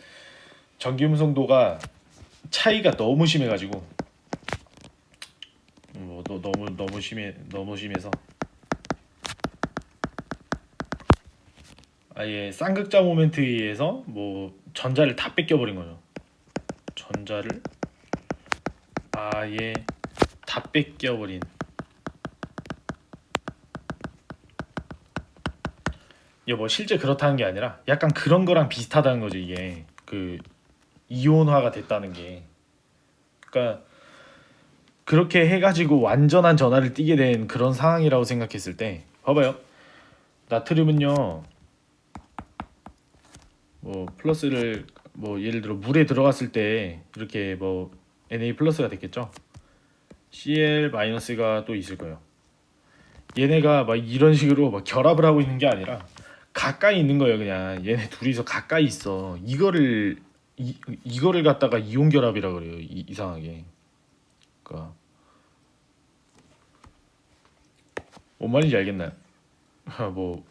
전기음성도가 차이가 너무 심해가지고 너무 심해서 아예 쌍극자 모멘트에 의해서 뭐 전자를 다 뺏겨버린 거죠. 전자를 아예 다 뺏겨버린. 이게 뭐 실제 그렇다는 게 아니라 약간 그런 거랑 비슷하다는 거죠. 이게 그 이온화가 됐다는 게. 그러니까 그렇게 해가지고 완전한 전하를 띠게 된 그런 상황이라고 생각했을 때 봐봐요. 나트륨은요 뭐 플러스를 뭐 예를 들어 물에 들어갔을 때 이렇게 뭐 Na 플러스가 됐겠죠. Cl-가 또 있을 거예요. 얘네가 막 이런 식으로 막 결합을 하고 있는 게 아니라 가까이 있는 거예요. 그냥 얘네 둘이서 가까이 있어. 이거를 갖다가 이온 결합이라 그래요. 이상하게. 그러니까 뭔 말인지 알겠나요? 뭐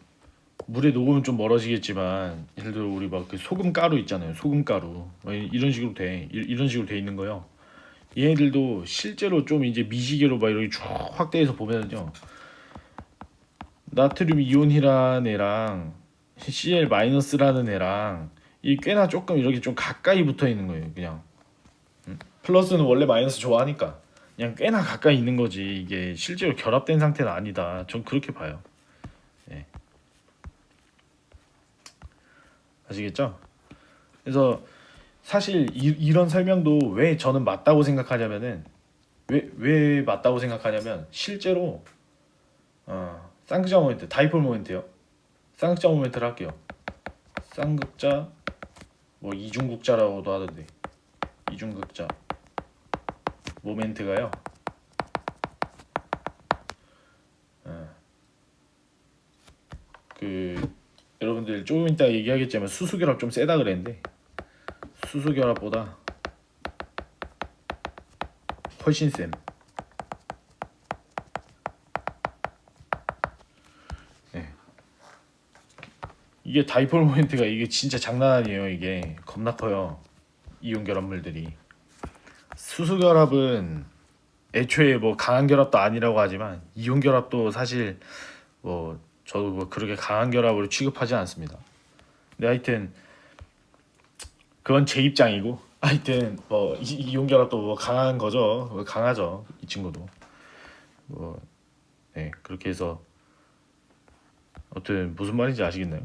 물에 녹으면 좀 멀어지겠지만 예를 들어 우리 막 그 소금 가루 있잖아요. 소금 가루 이런 식으로 이런 식으로 돼 있는 거요. 얘네들도 실제로 좀 이제 미시계로 막 이렇게 쭉 확대해서 보면요. 나트륨 이온이라는 애랑 Cl-라는 애랑 이 꽤나 조금 이렇게 좀 가까이 붙어 있는 거예요. 그냥 플러스는 원래 마이너스 좋아하니까 그냥 꽤나 가까이 있는 거지. 이게 실제로 결합된 상태는 아니다. 전 그렇게 봐요. 예. 아시겠죠? 그래서 사실 이런 설명도 왜 저는 맞다고 생각하냐면은 왜 맞다고 생각하냐면 실제로 쌍극자 모멘트, 다이폴 모멘트요. 쌍극자 모멘트를 할게요. 쌍극자 뭐 이중극자라고도 하던데 이중극자 모멘트가요. 그 여러분들 조금 이따 얘기하겠지만 수소결합 좀 세다 그랬는데 수소결합보다 훨씬 쌤. 네. 이게 다이폴 모멘트가 이게 진짜 장난 아니에요. 이게 겁나 커요. 이온 결합물들이. 수소결합은 애초에 뭐 강한 결합도 아니라고 하지만 이온 결합도 사실 뭐 저도 뭐 그렇게 강한 결합으로 취급하지 않습니다. 근데 하여튼 그건 제 입장이고 하여튼 뭐 이온 결합도 뭐 강한 거죠. 뭐 강하죠. 이 친구도. 뭐 네, 그렇게 해서 아무튼 무슨 말인지 아시겠나요?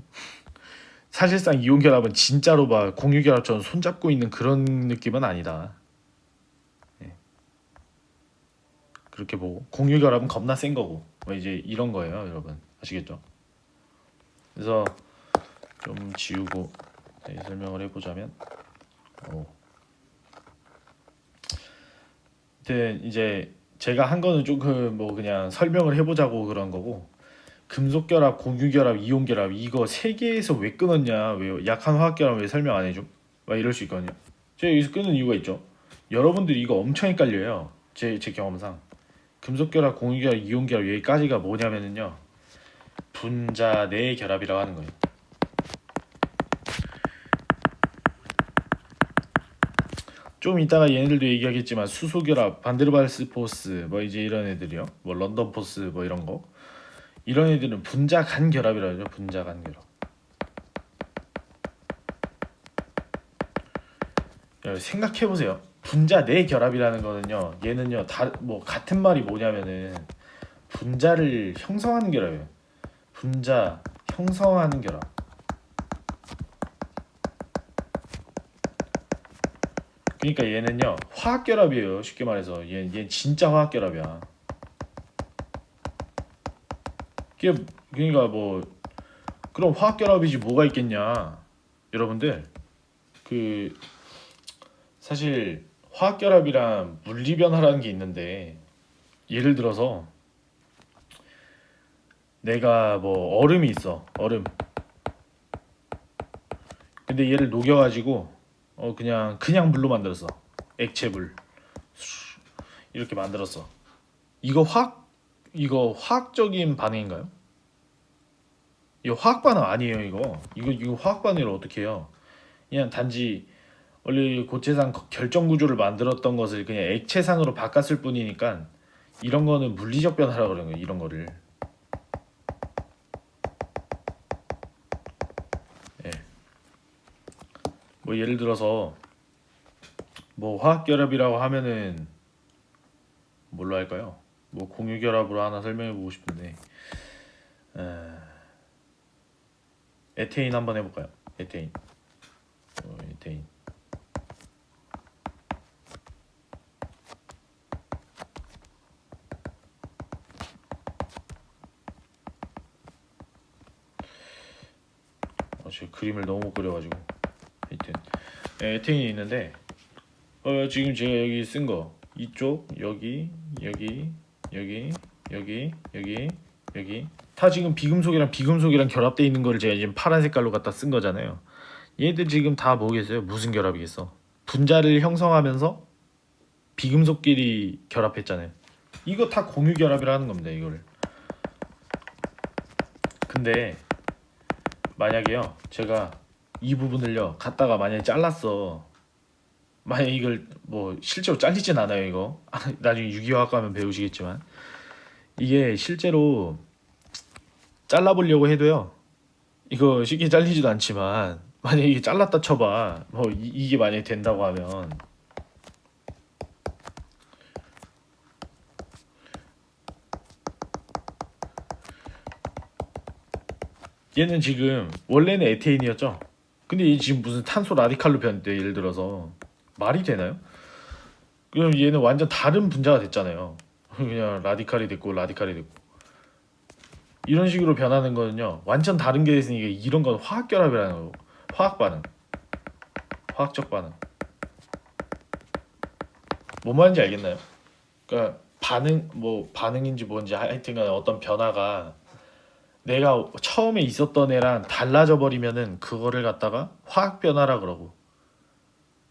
사실상 이온 결합은 진짜로 막 공유 결합처럼 손잡고 있는 그런 느낌은 아니다. 네, 그렇게 보고 공유 결합은 겁나 센 거고 뭐 이제 이런 거예요, 여러분. 아시겠죠? 그래서 좀 지우고 다시 설명을 해보자면, 아무튼 이제 제가 한 거는 조금 뭐 그냥 설명을 해보자고 그런 거고 금속 결합, 공유 결합, 이온 결합 이거 세 개에서 왜 끊었냐? 왜 약한 화학 결합 왜 설명 안 해줘? 막 이럴 수 있거든요. 제가 여기서 끊는 이유가 있죠. 여러분들이 이거 엄청 헷갈려요. 제 경험상 금속 결합, 공유 결합, 이온 결합 여기까지가 뭐냐면은요. 분자 내 결합이라고 하는 거예요. 좀 이따가 얘네들도 얘기하겠지만 수소 결합, 반데르발스 포스 뭐 이제 이런 애들이요. 뭐 런던 포스 뭐 이런 거. 이런 애들은 분자 간 결합이라고 하죠. 분자 간 결합. 생각해 보세요. 분자 내 결합이라는 거는요. 얘는요. 다 뭐 같은 말이 뭐냐면은 분자를 형성하는 결합이에요. 분자 형성하는 결합. 그러니까 얘는요. 화학 결합이에요. 쉽게 말해서 얘 진짜 화학 결합이야. 그러니까 뭐 그럼 화학 결합이지 뭐가 있겠냐. 여러분들 그 사실 화학 결합이랑 물리 변화라는 게 있는데 예를 들어서 내가 뭐 얼음이 있어. 얼음. 근데 얘를 녹여가지고 그냥 물로 만들었어. 액체물 이렇게 만들었어. 이거 화학적인 반응인가요? 이거 화학 반응 아니에요. 이거 화학 반응을 어떻게 해요? 그냥 단지 원래 고체상 결정 구조를 만들었던 것을 그냥 액체상으로 바꿨을 뿐이니까 이런 거는 물리적 변화라고 그러는 거예요. 이런 거를. 예. 뭐 예를 들어서 뭐 화학 결합이라고 하면은 뭘로 할까요? 뭐 공유 결합으로 하나 설명해 보고 싶은데 에테인 한번 해볼까요? 에테인. 에테인. 제가 그림을 너무 못 그려가지고 하여튼 에테인이 있는데 지금 제가 여기 쓴 거 이쪽 여기 여기 여기 여기 여기 여기 다 지금 비금속이랑 결합되어 있는 거를 제가 지금 파란 색깔로 갖다 쓴 거잖아요. 얘들 지금 다 뭐겠어요? 무슨 결합이겠어? 분자를 형성하면서 비금속끼리 결합했잖아요. 이거 다 공유 결합이라는 겁니다. 이거를. 근데 만약에요, 제가 이 부분을요 갖다가 만약에 잘랐어. 만약 이걸 뭐 실제로 잘리진 않아요. 이거 나중에 유기화학 가면 배우시겠지만 이게 실제로 잘라보려고 해도요, 이거 쉽게 잘리지도 않지만 만약에 이게 잘랐다 쳐봐, 뭐 이게 만약에 된다고 하면 얘는 지금 원래는 에테인이었죠. 근데 얘 지금 무슨 탄소 라디칼로 변했대. 예를 들어서 말이 되나요? 그럼 얘는 완전 다른 분자가 됐잖아요. 그냥 라디칼이 됐고 라디칼이 됐고 이런 식으로 변하는 거는요 완전 다른 게 됐으니까 이런 건 화학 결합이라는 거고, 화학 반응, 화학적 반응. 뭔 말인지 알겠나요? 그러니까 반응, 뭐 반응인지 뭔지 하여튼간 어떤 변화가 내가 처음에 있었던 애랑 달라져 버리면은 그거를 갖다가 화학 변화라 그러고,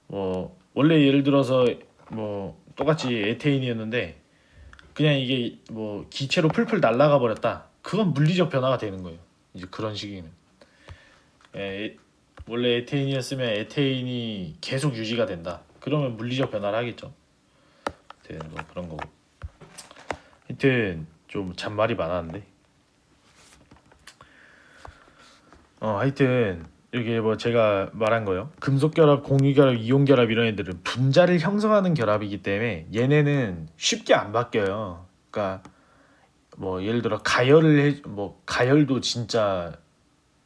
뭐 원래 예를 들어서 뭐 똑같이 에테인이었는데 그냥 이게 뭐 기체로 풀풀 날아가 버렸다. 그건 물리적 변화가 되는 거예요. 이제 그런 식이면. 에, 원래 에테인이었으면 에테인이 계속 유지가 된다. 그러면 물리적 변화를 하겠죠. 되는 거 그런 거고. 하여튼 좀 잔말이 많았는데. 하여튼 이게 뭐 제가 말한 거요. 금속 결합, 공유 결합, 이온 결합 이런 애들은 분자를 형성하는 결합이기 때문에 얘네는 쉽게 안 바뀌어요. 그러니까 뭐 예를 들어 뭐 가열도 진짜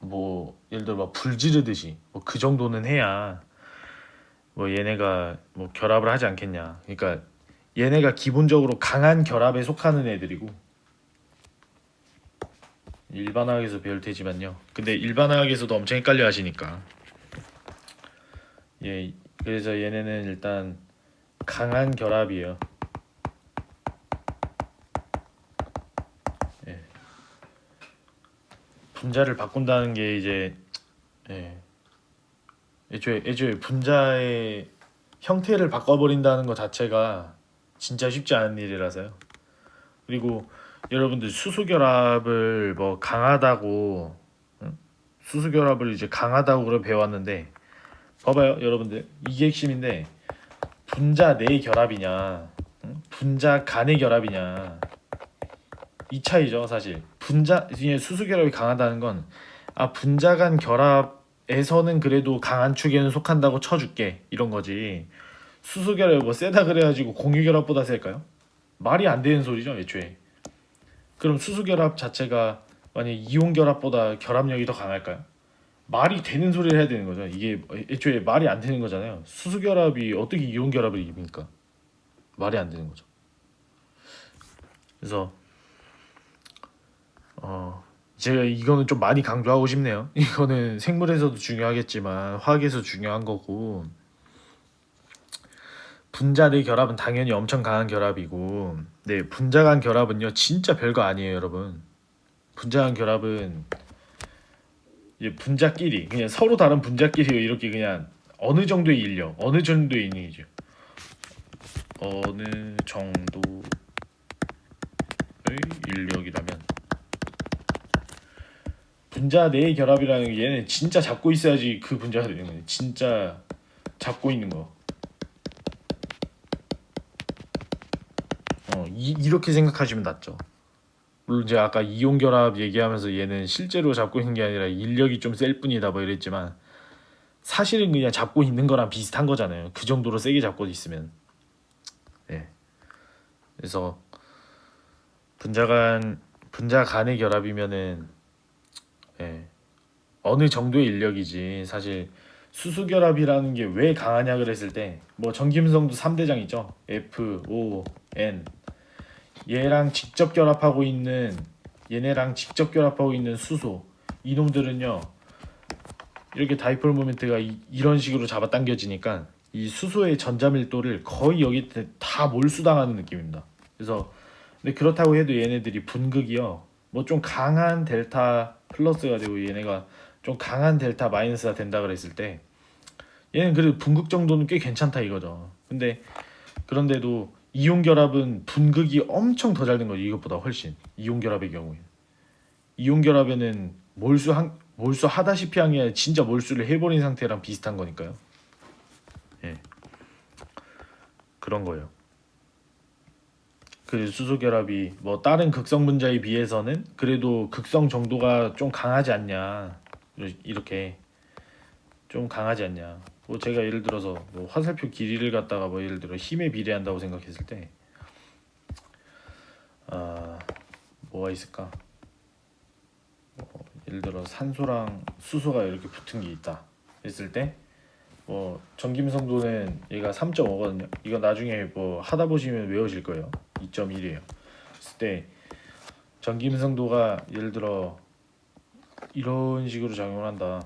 뭐 예를 들어 막 불 지르듯이 뭐 그 정도는 해야 뭐 얘네가 뭐 결합을 하지 않겠냐. 그러니까 얘네가 기본적으로 강한 결합에 속하는 애들이고, 일반화학에서 배울 테지만요. 근데 일반화학에서도 엄청 헷갈려 하시니까. 예, 그래서 얘네는 일단 강한 결합이에요. 예. 분자를 바꾼다는 게 이제, 예, 애초에 분자의 형태를 바꿔버린다는 것 자체가 진짜 쉽지 않은 일이라서요. 그리고 여러분들 수소결합을 뭐 강하다고, 응? 수소결합을 이제 강하다고 그래 배웠는데, 봐봐요 여러분들, 이게 핵심인데 분자 내 결합이냐, 응? 분자 간의 결합이냐, 이 차이죠 사실. 분자 수소결합이 강하다는 건, 아 분자 간 결합에서는 그래도 강한 축에는 속한다고 쳐줄게 이런 거지. 수소결합이 뭐 세다 그래가지고 공유결합보다 셀까요? 말이 안 되는 소리죠 애초에. 그럼 수소결합 자체가 만약 이온결합보다 결합력이 더 강할까요? 말이 되는 소리를 해야 되는 거죠. 이게 애초에 말이 안 되는 거잖아요. 수소결합이 어떻게 이온결합을 이깁니까? 말이 안 되는 거죠. 그래서 제가 이거는 좀 많이 강조하고 싶네요. 이거는 생물에서도 중요하겠지만 화학에서 중요한 거고, 분자 내 결합은 당연히 엄청 강한 결합이고, 네 분자 간 결합은요 진짜 별거 아니에요 여러분. 분자 간 결합은 이제 분자끼리 그냥 서로 다른 분자끼리 이렇게 그냥 어느 정도의 인력, 어느 정도의 인력이죠. 어느 정도의 인력이라면, 분자 내의 결합이라는 게 얘는 진짜 잡고 있어야지 그 분자가 되는 거예요. 진짜 잡고 있는 거. 이렇게 생각하시면 낫죠. 물론 제가 아까 이온 결합 얘기하면서 얘는 실제로 잡고 있는 게 아니라 인력이 좀 셀 뿐이다 뭐 이랬지만, 사실은 그냥 잡고 있는 거랑 비슷한 거잖아요. 그 정도로 세게 잡고 있으면. 네. 그래서 분자 간의 결합이면은, 예, 어느 정도의 인력이지. 사실 수소결합이라는 게 왜 강하냐 그랬을 때 뭐 전기음성도 3대장 있죠. F, O, N. 얘랑 직접 결합하고 있는 얘네랑 직접 결합하고 있는 수소, 이놈들은요 이렇게 다이폴 모멘트가 이런 식으로 잡아당겨지니까 이 수소의 전자 밀도를 거의 여기 다 몰수당하는 느낌입니다. 그래서 근데 그렇다고 해도 얘네들이 분극이요. 뭐 좀 강한 델타 플러스가 되고 얘네가 좀 강한 델타 마이너스가 된다 그랬을 때 얘는 그래도 분극 정도는 꽤 괜찮다 이거죠. 근데 그런데도 이온 결합은 분극이 엄청 더 잘 된 거죠. 이것보다 훨씬. 이온 결합의 경우에. 이온 결합에는 몰수 하다시피 한 게 아니라 진짜 몰수를 해버린 상태랑 비슷한 거니까요. 예, 그런 거예요. 그 수소 결합이 뭐 다른 극성 분자에 비해서는 그래도 극성 정도가 좀 강하지 않냐. 이렇게 좀 강하지 않냐. 뭐 제가 예를 들어서 뭐 화살표 길이를 갖다가 뭐 예를 들어 힘에 비례한다고 생각했을 때 뭐가 있을까? 예를 들어 산소랑 수소가 이렇게 붙은 게 있다 했을 때 뭐 전김성도는 얘가 3.5거든요. 이거 나중에 뭐 하다 보시면 외우실 거예요. 2.1이에요. 했을 때 전김성도가 예를 들어 이런 식으로 작용을 한다.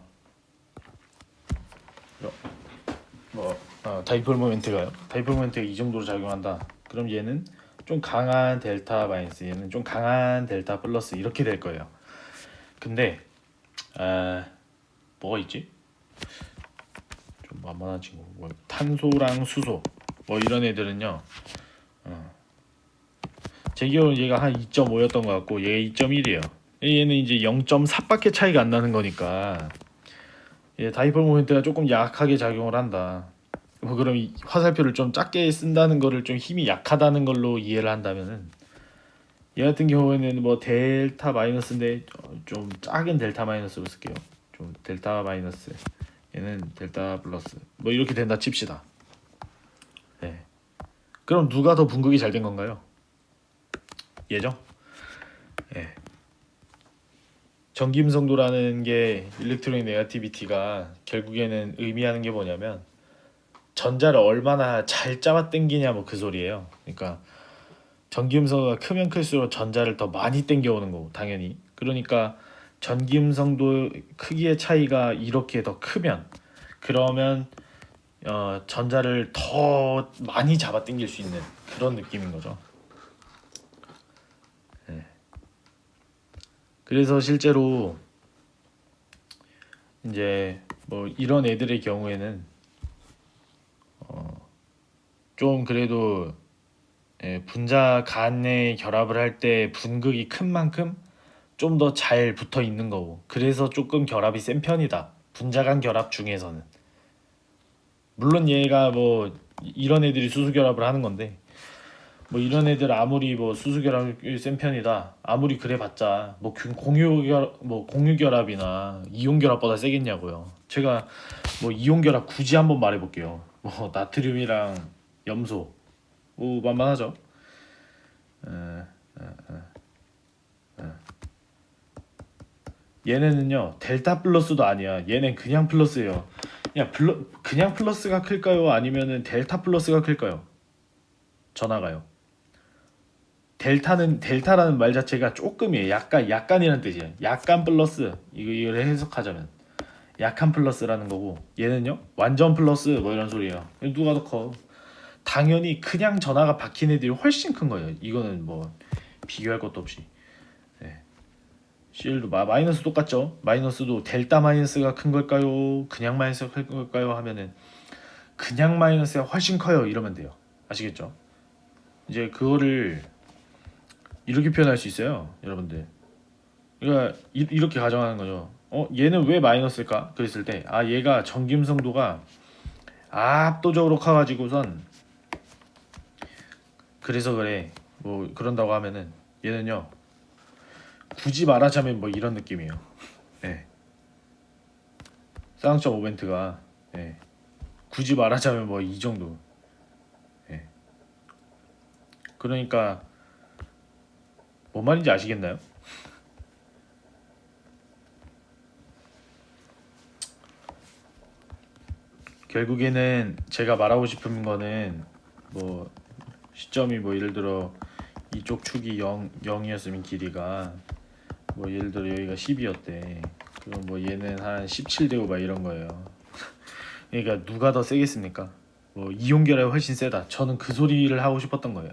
다이폴 모멘트가요. 다이폴 모멘트가 이 정도로 작용한다. 그럼 얘는 좀 강한 델타 마이너스, 얘는 좀 강한 델타 플러스 이렇게 될 거예요. 근데 뭐가 있지? 좀 만만한 친구. 뭐 탄소랑 수소 뭐 이런 애들은요. 제 기억으로 얘가 한 2.5였던 것 같고 얘가 2.1이에요. 얘는 이제 0.4밖에 차이가 안 나는 거니까 다이폴 모멘트가 조금 약하게 작용을 한다. 뭐 그럼 이 화살표를 좀 작게 쓴다는 거를 좀 힘이 약하다는 걸로 이해를 한다면은 얘 같은 경우에는 뭐 델타 마이너스인데 좀 작은 델타 마이너스로 쓸게요. 좀 델타 마이너스 얘는 델타 플러스 뭐 이렇게 된다 칩시다. 네. 그럼 누가 더 분극이 잘 된 건가요? 얘죠? 네. 전김성도라는 게 일렉트로닉 네거티비티가 결국에는 의미하는 게 뭐냐면 전자를 얼마나 잘 잡아 당기냐 뭐 그 소리예요. 그러니까 전기음성도가 크면 클수록 전자를 더 많이 당겨오는 거고 당연히. 그러니까 전기음성도 크기의 차이가 이렇게 더 크면 그러면 전자를 더 많이 잡아 당길 수 있는 그런 느낌인 거죠. 네. 그래서 실제로 이제 뭐 이런 애들의 경우에는 좀 그래도 분자 간의 결합을 할 때 분극이 큰 만큼 좀 더 잘 붙어 있는 거고 그래서 조금 결합이 센 편이다. 분자 간 결합 중에서는 물론 얘가 뭐 이런 애들이 수소 결합을 하는 건데 뭐 이런 애들 아무리 뭐 수소 결합이 센 편이다 아무리 그래봤자 뭐 공유 결합이나 이온 결합보다 세겠냐고요. 제가 뭐 이온 결합 굳이 한번 말해볼게요. 뭐 나트륨이랑 염소 뭐 만만하죠. 얘네는요 델타 플러스도 아니야. 얘는 그냥 플러스예요. 그냥 플러스가 클까요? 아니면은 델타 플러스가 클까요? 전화가요. 델타라는 말 자체가 조금이에요. 약간이라는 뜻이에요. 약간 플러스 이걸 해석하자면 약한 플러스라는 거고 얘는요 완전 플러스 뭐 이런 소리예요. 누가 더 커? 당연히 그냥 전화가 박힌 애들이 훨씬 큰 거예요. 이거는 뭐 비교할 것도 없이. 네. CL도 마이너스 똑같죠? 마이너스도 델타 마이너스가 큰 걸까요? 그냥 마이너스가 큰 걸까요? 하면은 그냥 마이너스가 훨씬 커요. 이러면 돼요. 아시겠죠? 이제 그거를 이렇게 표현할 수 있어요. 여러분들. 그러니까 이렇게 가정하는 거죠. 얘는 왜 마이너스일까? 그랬을 때 얘가 전김성도가 압도적으로 커가지고선 그래서 그래. 뭐 그런다고 하면은 얘는요. 굳이 말하자면 뭐 이런 느낌이에요. 네. 쌍점 오벤트가 네. 굳이 말하자면 뭐 이 정도. 네. 그러니까 뭔 말인지 아시겠나요? 결국에는 제가 말하고 싶은 거는 뭐 시점이 뭐 예를 들어 이쪽 축이 0이었으면 길이가 뭐 예를 들어 여기가 10이었대. 그럼 뭐 얘는 한 17 되고 막 이런 거예요. 그러니까 누가 더 세겠습니까? 뭐 이온 결합이 훨씬 세다. 저는 그 소리를 하고 싶었던 거예요.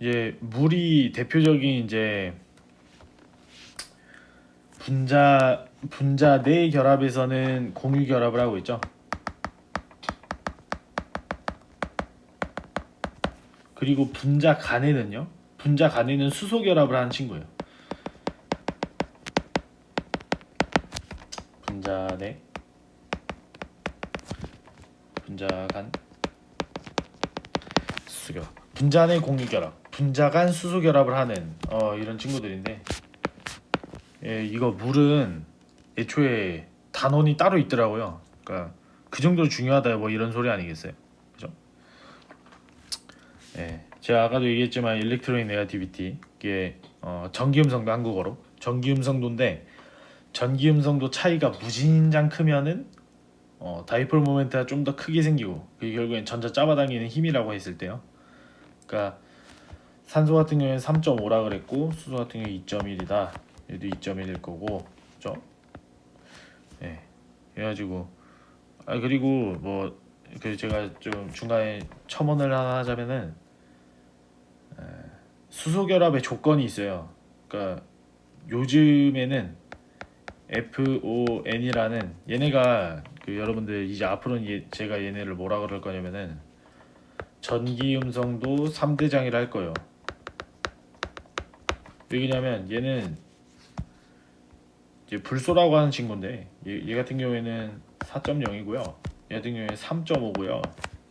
이제 물이 대표적인 이제 분자 내 결합에서는 공유 결합을 하고 있죠. 그리고 분자 간에는요. 분자 간에는 수소 결합을 하는 친구예요. 분자 내 분자 간 수소 결합. 분자 내 공유 결합. 분자 간 수소 결합을 하는 이런 친구들인데, 예, 이거 물은 애초에 단원이 따로 있더라고요. 그러니까 그 정도로 중요하다 뭐 이런 소리 아니겠어요? 그죠? 예, 제가 아까도 얘기했지만 일렉트로닉 네거티비티 이게 전기음성도 한국어로 전기음성도인데, 전기음성도 차이가 무진장 크면은 다이폴 모멘트가 좀 더 크게 생기고, 그게 결국엔 전자 잡아당기는 힘이라고 했을 때요. 그러니까 산소 같은 경우에는 3.5라 그랬고 수소 같은 경우에 2.1이다. 얘도 2.1일 거고, 그죠? 예. 그래가지고 그리고 뭐 제가 좀 중간에 첨언을 하나 하자면은, 수소 결합의 조건이 있어요. 그러니까 요즘에는 FON이라는 얘네가 여러분들 이제 앞으로는 제가 얘네를 뭐라 그럴 거냐면은 전기 음성도 3대장이라 할 거예요. 왜냐면 얘는 이제 불소라고 하는 친구인데, 얘 같은 경우에는 4.0이고요. 얘 같은 경우에는 3.5고요.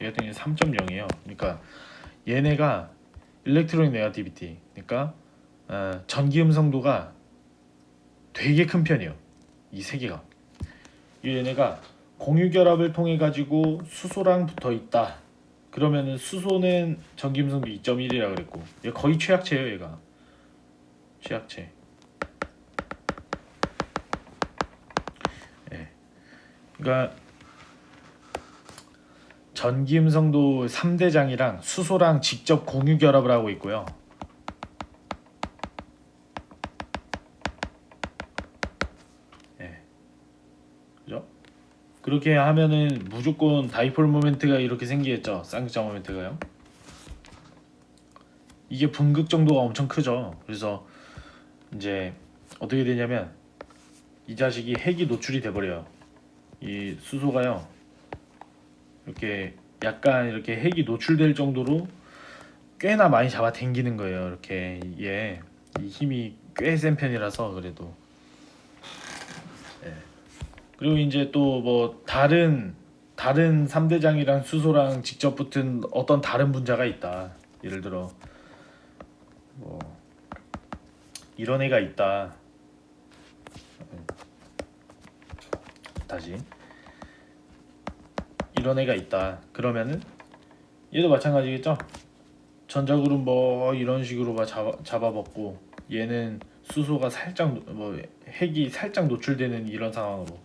얘 같은 경우에는 3.0이에요. 그러니까 얘네가 일렉트로닉 네거티비티, 그러니까 전기 음성도가 되게 큰 편이에요. 이 세 개가. 얘네가 공유 결합을 통해 가지고 수소랑 붙어 있다. 그러면은 수소는 전기 음성도 2.1이라 그랬고, 얘 거의 최약체예요. 얘가 최약체. 예. 그러니까 전기 음성도 3대장이랑 수소랑 직접 공유 결합을 하고 있고요. 예. 그죠? 그렇게 하면은 무조건 다이폴 모멘트가 이렇게 생기겠죠. 쌍극자 모멘트가요. 이게 분극 정도가 엄청 크죠. 그래서 이제 어떻게 되냐면 이 자식이 핵이 노출이 돼 버려요. 이 수소가요. 이렇게 약간 이렇게 핵이 노출될 정도로 꽤나 많이 잡아 당기는 거예요. 이렇게 이 힘이 꽤 센 편이라서 그래도. 예. 그리고 이제 또 뭐 다른 3대장이랑 수소랑 직접 붙은 어떤 다른 분자가 있다. 예를 들어 뭐 이런 애가 있다. 다시 이런 애가 있다. 그러면은 얘도 마찬가지겠죠. 전자그룹 뭐 이런 식으로 막 잡아먹고, 얘는 수소가 살짝 뭐 핵이 살짝 노출되는 이런 상황으로,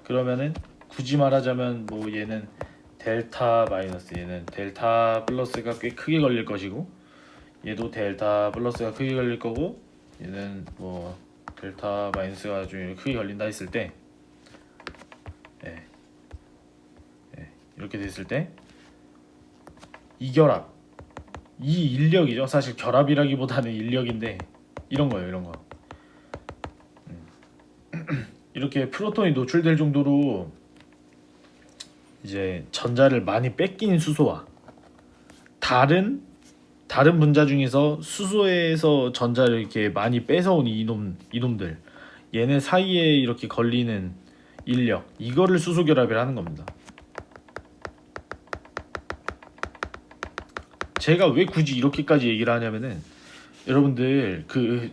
그러면은 굳이 말하자면 뭐 얘는 델타 마이너스, 얘는 델타 플러스가 꽤 크게 걸릴 것이고, 얘도 델타 플러스가 크게 걸릴 거고, 얘는 뭐 델타 마이너스가 좀 크게 걸린다 했을 때, 예, 이렇게 됐을 때 이 결합, 이 인력이죠. 사실 결합이라기보다는 인력인데 이런 거예요. 이런 거. 이렇게 프로톤이 노출될 정도로 이제 전자를 많이 뺏긴 수소와 다른 분자 중에서 수소에서 전자를 이렇게 많이 뺏어온 이놈들, 얘네 사이에 이렇게 걸리는 인력, 이거를 수소 결합이라 하는 겁니다. 제가 왜 굳이 이렇게까지 얘기를 하냐면은, 여러분들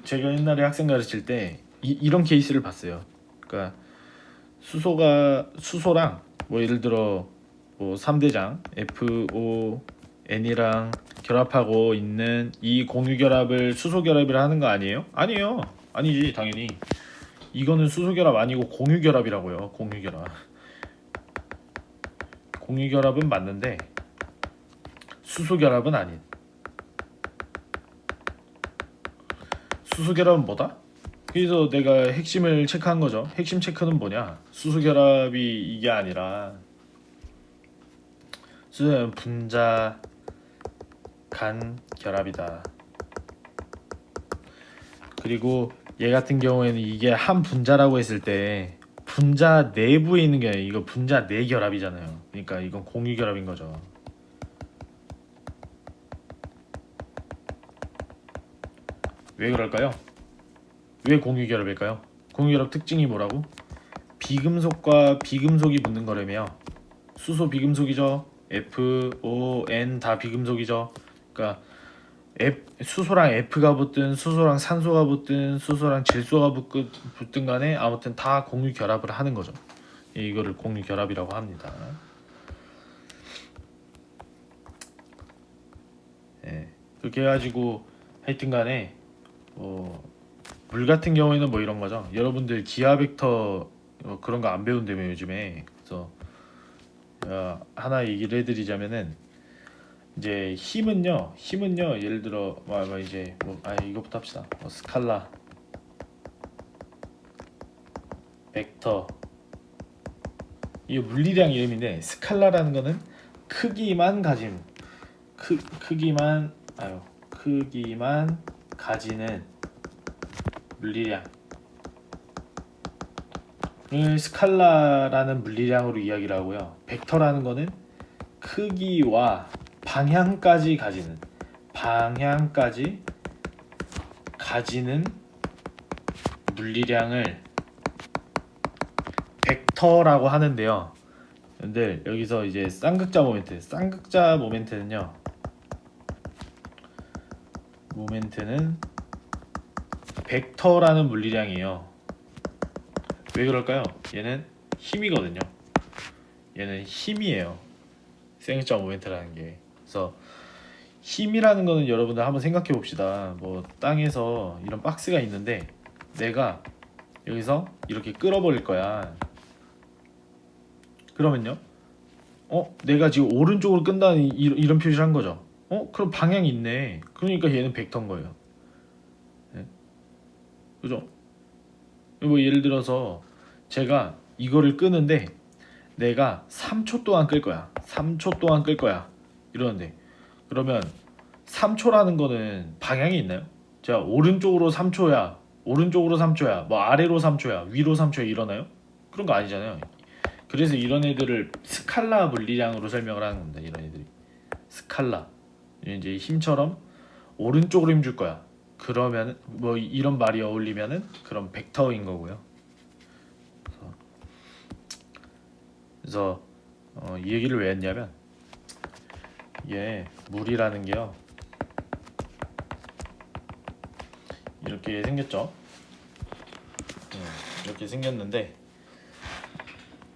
제가 옛날에 학생 가르칠 때 이런 케이스를 봤어요. 그러니까 수소랑 뭐 예를 들어 뭐 3대장 FON이랑 결합하고 있는 이 공유 결합을 수소 결합이라 하는 거 아니에요? 아니에요. 아니지, 당연히. 이거는 수소 결합 아니고 공유 결합이라고요. 공유 결합. 공유 결합은 맞는데 수소 결합은 아닌. 수소 결합은 뭐다? 그래서 내가 핵심을 체크한 거죠. 핵심 체크는 뭐냐? 수소 결합이 이게 아니라 수소는 분자 간 결합이다. 그리고 얘 같은 경우에는 이게 한 분자라고 했을 때 분자 내부에 있는 게 아니라 이거 분자 내 결합이잖아요. 그러니까 이건 공유 결합인 거죠. 왜 그럴까요? 왜 공유 결합일까요? 공유 결합 특징이 뭐라고? 비금속과 비금속이 붙는 거라며. 수소 비금속이죠. F, O, N 다 비금속이죠. 그러니까 수소랑 F가 붙든 수소랑 산소가 붙든 수소랑 질소가 붙든 간에 아무튼 다 공유 결합을 하는 거죠. 이거를 공유 결합이라고 합니다. 예. 그렇게 해가지고 하여튼 간에 물 같은 경우에는 뭐 이런 거죠. 여러분들 기하 벡터 그런 거 안 배운다며 요즘에. 그래서 하나 얘기를 해드리자면은 이제 힘은요 예를 들어 이제 이거부터 합시다. 스칼라, 벡터, 이 물리량 이름인데 스칼라라는 거는 크기만 가진 크기만 가지는 물리량을 스칼라라는 물리량으로 이야기를 하고요. 벡터라는 거는 크기와 방향까지 가지는 물리량을 벡터라고 하는데요. 근데 여기서 이제 쌍극자 모멘트는요. 모멘트는 벡터라는 물리량이에요. 왜 그럴까요? 얘는 힘이거든요. 얘는 힘이에요. 쌍극자 모멘트라는 게. 그래서 힘이라는 거는 여러분들 한번 생각해 봅시다. 뭐 땅에서 이런 박스가 있는데 내가 여기서 이렇게 끌어버릴 거야. 그러면요, 내가 지금 오른쪽으로 끈다는 이런 표시를 한 거죠. 그럼 방향이 있네. 그러니까 얘는 벡터인 거예요. 네? 그죠? 뭐 예를 들어서 제가 이거를 끄는데 내가 3초 동안 끌 거야. 3초 동안 끌 거야. 이러는데 그러면 3초라는 거는 방향이 있나요? 자, 오른쪽으로 3초야. 오른쪽으로 3초야. 뭐 아래로 3초야. 위로 3초야 이러나요? 그런 거 아니잖아요. 그래서 이런 애들을 스칼라 물리량으로 설명을 하는 겁니다. 이런 애들이 스칼라. 이제 힘처럼 오른쪽으로 힘 줄 거야. 그러면 뭐 이런 말이 어울리면은 그런 벡터인 거고요. 그래서 이 얘기를 왜 했냐면 물이라는 게요. 이렇게 생겼죠. 이렇게 생겼는데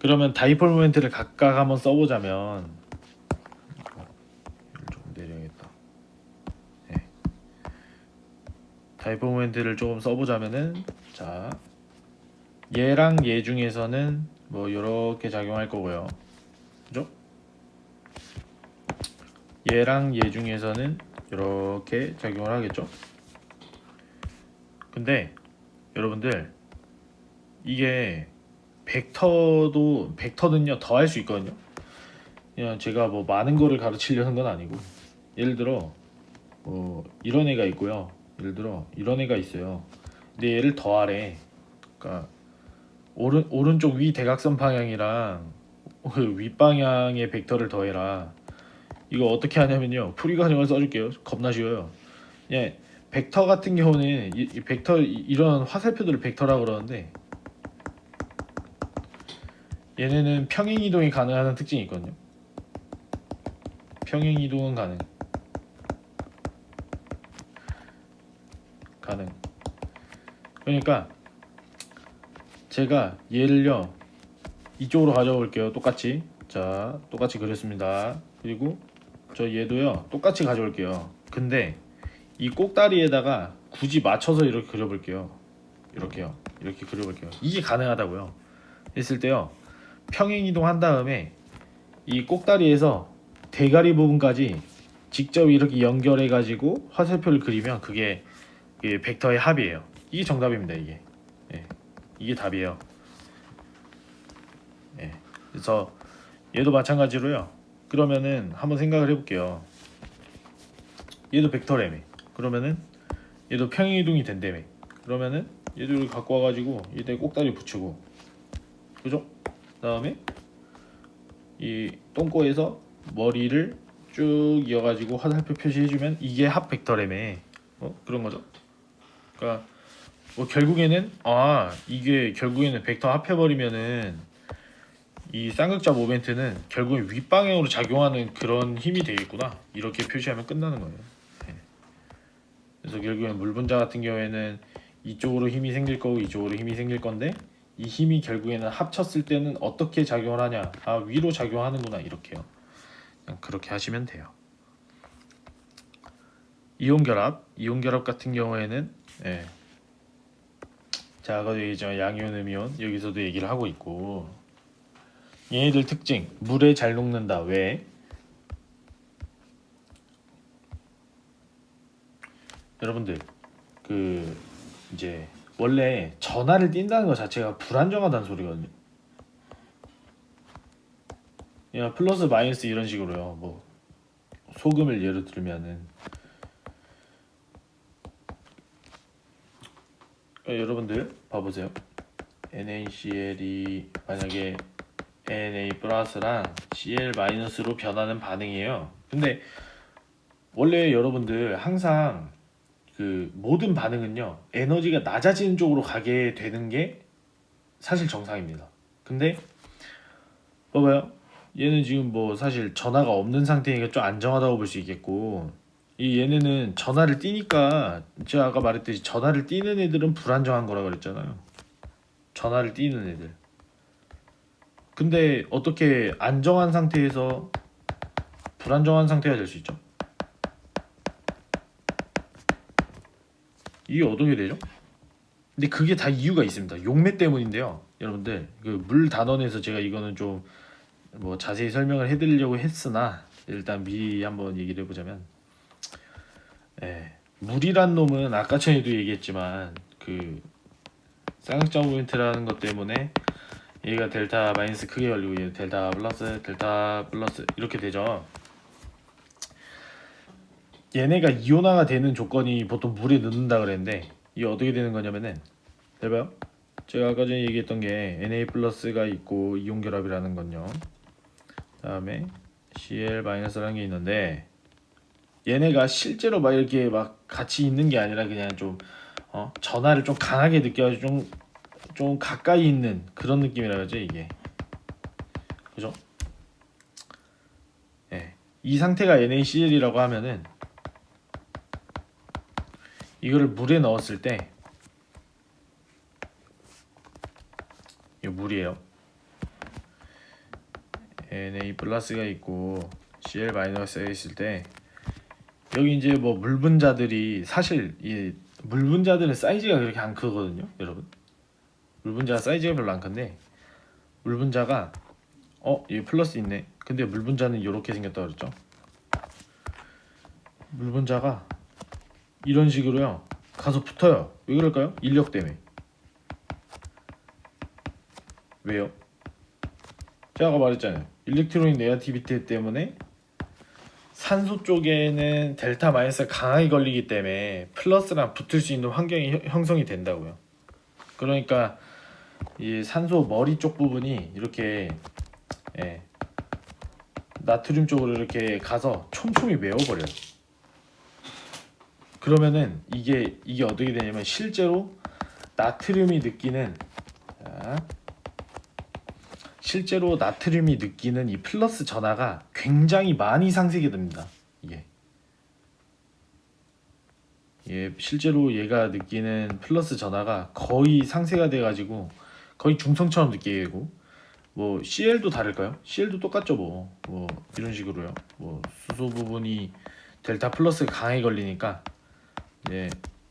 그러면 다이폴 모멘트를 각각 한번 써보자면 좀 내려야겠다. 네. 다이폴 모멘트를 조금 써보자면은 자 얘랑 얘 중에서는 뭐 이렇게 작용할 거고요. 그죠? 얘랑 얘 중에서는 이렇게 작용을 하겠죠. 근데 여러분들 이게 벡터는요 더 할 수 있거든요. 그냥 제가 뭐 많은 거를 가르치려는 건 아니고 예를 들어 이런 애가 있고요. 예를 들어 이런 애가 있어요. 근데 얘를 더하래. 그러니까 오른쪽 위 대각선 방향이랑 그 윗방향의 벡터를 더해라. 이거 어떻게 하냐면요. 풀이 과정을 써줄게요. 겁나 쉬워요. 예, 벡터 같은 경우는 이 벡터 이런 화살표들을 벡터라고 그러는데 얘네는 평행 이동이 가능한 특징이 있거든요. 평행 이동은 가능. 그러니까 제가 얘를요 이쪽으로 가져와 볼게요. 똑같이. 자, 똑같이 그렸습니다. 그리고 저 얘도요 똑같이 가져올게요. 근데 이 꼭다리에다가 굳이 맞춰서 이렇게 그려볼게요. 이렇게요. 이렇게 그려볼게요. 이게 가능하다고요. 했을 때요 평행 이동한 다음에 이 꼭다리에서 대가리 부분까지 직접 이렇게 연결해 가지고 화살표를 그리면 그게 벡터의 합이에요. 이게 정답입니다. 이게 답이에요. 그래서 얘도 마찬가지로요. 그러면은 한번 생각을 해볼게요. 얘도 벡터래며. 그러면은 얘도 평행 이동이 된다며. 그러면은 얘들을 갖고 와가지고 이때 꼭다리 붙이고, 그죠? 그다음에 이 똥꼬에서 머리를 쭉 이어가지고 화살표 표시해주면 이게 합 벡터래매. 그런 거죠. 그러니까 뭐 결국에는 이게 결국에는 벡터 합해버리면은 이 쌍극자 모멘트는 결국엔 윗방향으로 작용하는 그런 힘이 되겠구나, 이렇게 표시하면 끝나는 거예요. 네. 그래서 결국엔 물분자 같은 경우에는 이쪽으로 힘이 생길 거고 이쪽으로 힘이 생길 건데, 이 힘이 결국에는 합쳤을 때는 어떻게 작용을 하냐, 위로 작용하는구나, 이렇게요. 그냥 그렇게 하시면 돼요. 이온결합 같은 경우에는 자, 아까도 얘기했지만 양이온, 음이온 여기서도 얘기를 하고 있고, 얘네들 특징, 물에 잘 녹는다. 왜? 여러분들 이제 원래 전하를 띈다는 것 자체가 불안정하다는 소리거든요. 그냥 플러스 마이너스 이런 식으로요. 뭐 소금을 예로 들면은 여러분들 봐보세요. NaCl이 만약에 Na 플러스랑 Cl 마이너스로 변하는 반응이에요. 근데 원래 여러분들 항상 그 모든 반응은요, 에너지가 낮아지는 쪽으로 가게 되는 게 사실 정상입니다. 근데 봐봐요. 얘는 지금 뭐 사실 전하가 없는 상태니까 좀 안정하다고 볼 수 있겠고, 이 얘네는 전하를 띄니까, 제가 아까 말했듯이 전하를 띄는 애들은 불안정한 거라 그랬잖아요. 전하를 띄는 애들. 근데 어떻게 안정한 상태에서 불안정한 상태가 될 수 있죠? 이게 어떻게 되죠? 근데 그게 다 이유가 있습니다. 용매 때문인데요. 여러분들 그 물 단원에서 제가 이거는 좀 뭐 자세히 설명을 해드리려고 했으나 일단 미리 한번 얘기를 해보자면, 물이란 놈은 아까 전에도 얘기했지만 그 쌍극자 모멘트라는 것 때문에 얘가 델타 마이너스 크게 걸리고 얘 델타 플러스 이렇게 되죠. 얘네가 이온화가 되는 조건이 보통 물에 넣는다 그랬는데, 이게 어떻게 되는 거냐면은, 해봐요. 제가 아까 전에 얘기했던 게 Na 플러스가 있고 이온 결합이라는 건요. 다음에 Cl 마이너스라는 게 있는데, 얘네가 실제로 막 이렇게 막 같이 있는 게 아니라 그냥 좀 전하를 좀 강하게 느껴가지고 좀 가까이 있는 그런 느낌이라 그러죠, 이게. 그죠? 이 상태가 NaCl이라고 하면은 이거를 물에 넣었을 때, 이거 물이에요. Na 플러스가 있고 Cl 마이너스가 있을 때, 여기 이제 뭐 물분자들이, 사실 이 물분자들은 사이즈가 그렇게 안 크거든요, 여러분. 물분자 사이즈가 별로 안 큰데, 물분자가 여기 플러스 있네. 근데 물분자는 이렇게 생겼다 그랬죠. 물분자가 이런 식으로요 가서 붙어요. 왜 그럴까요? 인력 때문에. 왜요? 제가 아까 말했잖아요. 일렉트로닉 네거티비티 때문에 산소 쪽에는 델타 마이너스가 강하게 걸리기 때문에 플러스랑 붙을 수 있는 환경이 형성이 된다고요. 그러니까 이 산소 머리 쪽 부분이 이렇게 나트륨 쪽으로 이렇게 가서 촘촘히 메워버려요. 그러면은 이게 어떻게 되냐면, 실제로 나트륨이 느끼는 이 플러스 전하가 굉장히 많이 상쇄가 됩니다. 실제로 얘가 느끼는 플러스 전하가 거의 상쇄가 돼가지고 거의 중성처럼 느끼게 되고, 뭐 CL도 다를까요? CL도 똑같죠. 뭐 이런 식으로요. 뭐 수소 부분이 델타 플러스가 강하게 걸리니까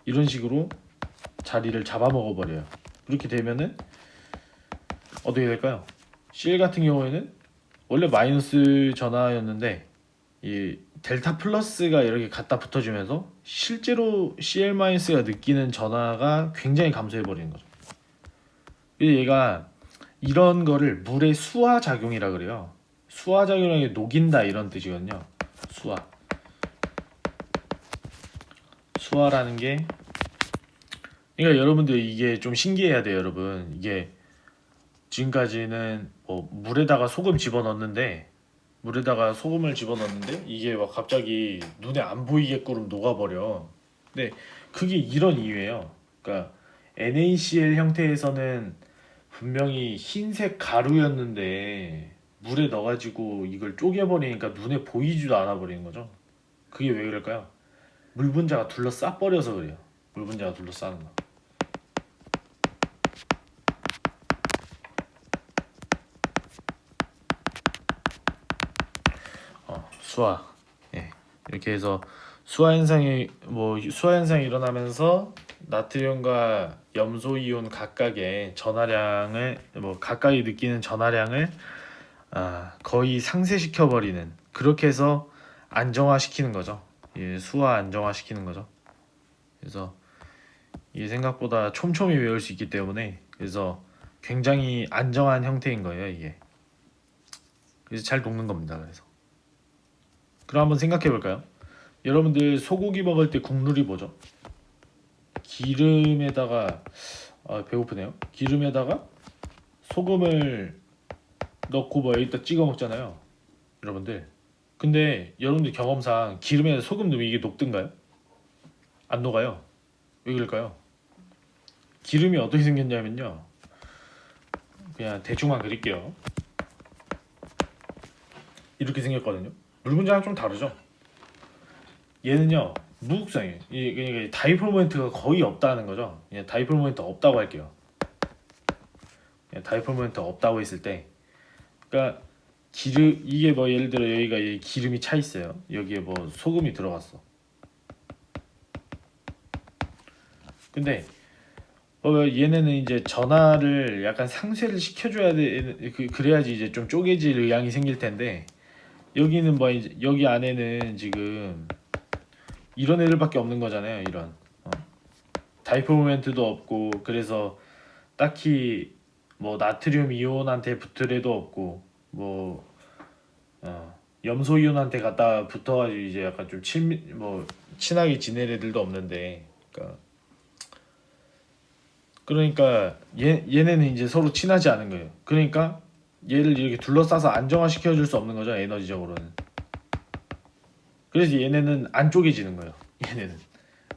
이런 식으로 자리를 잡아먹어 버려요. 그렇게 되면은 어떻게 될까요? CL 같은 경우에는 원래 마이너스 전하였는데 이 델타 플러스가 이렇게 갖다 붙어주면서 실제로 CL 마이너스가 느끼는 전하가 굉장히 감소해 버리는 거죠. 그래서 얘가 이런 거를 물의 수화 작용이라 그래요. 수화 작용이라는 게 녹인다 이런 뜻이거든요. 수화라는 게 그러니까 여러분들 이게 좀 신기해야 돼요, 여러분. 이게 지금까지는 뭐 물에다가 소금을 집어넣는데 이게 막 갑자기 눈에 안 보이게끔 녹아버려. 근데 그게 이런 이유예요. 그러니까 NaCl 형태에서는 분명히 흰색 가루였는데 물에 넣어가지고 이걸 쪼개버리니까 눈에 보이지도 않아 버리는 거죠. 그게 왜 그럴까요? 물 분자가 둘러싸 버려서 그래요. 물 분자가 둘러싸는 거. 수화. 예. 이렇게 해서 수화 현상이 일어나면서 나트륨과 염소 이온 각각의 전하량을 각각이 느끼는 전하량을 거의 상쇄시켜 버리는, 그렇게 해서 안정화시키는 거죠. 예, 수화 안정화시키는 거죠. 그래서 이게 생각보다 촘촘히 외울 수 있기 때문에 그래서 굉장히 안정한 형태인 거예요, 이게. 그래서 잘 녹는 겁니다. 그래서 그럼 한번 생각해 볼까요? 여러분들 소고기 먹을 때 국룰이 뭐죠? 기름에다가 배고프네요. 기름에다가 소금을 넣고 뭐 여기다 찍어 먹잖아요, 여러분들. 근데 여러분들 경험상 기름에 소금 넣으면 이게 녹든가요? 안 녹아요. 왜 그럴까요? 기름이 어떻게 생겼냐면요. 그냥 대충만 그릴게요. 이렇게 생겼거든요. 물 분자랑 좀 다르죠? 얘는요 무극성이에요. 그러니까 다이폴 모멘트가 거의 없다는 거죠. 그냥 다이폴 모멘트 없다고 할게요. 그냥 다이폴 모멘트 없다고 했을 때, 그러니까 기름 이게 뭐 예를 들어 여기가 기름이 차 있어요. 여기에 뭐 소금이 들어갔어. 근데 얘네는 이제 전하를 약간 상쇄를 시켜줘야 돼. 그래야지 이제 좀 쪼개질 의향이 생길 텐데 여기는 뭐 이제 여기 안에는 지금 이런 애들밖에 없는 거잖아요. 이런 다이폴 모멘트도 없고, 그래서 딱히 뭐 나트륨 이온한테 붙을 애도 없고, 뭐 염소 이온한테 갖다 붙어가지고 이제 약간 좀 친하게 지낼 애들도 없는데, 그러니까 얘네는 이제 서로 친하지 않은 거예요. 그러니까 얘를 이렇게 둘러싸서 안정화 시켜줄 수 없는 거죠, 에너지적으로는. 그래서 얘네는 안 쪼개지는 거예요. 얘네는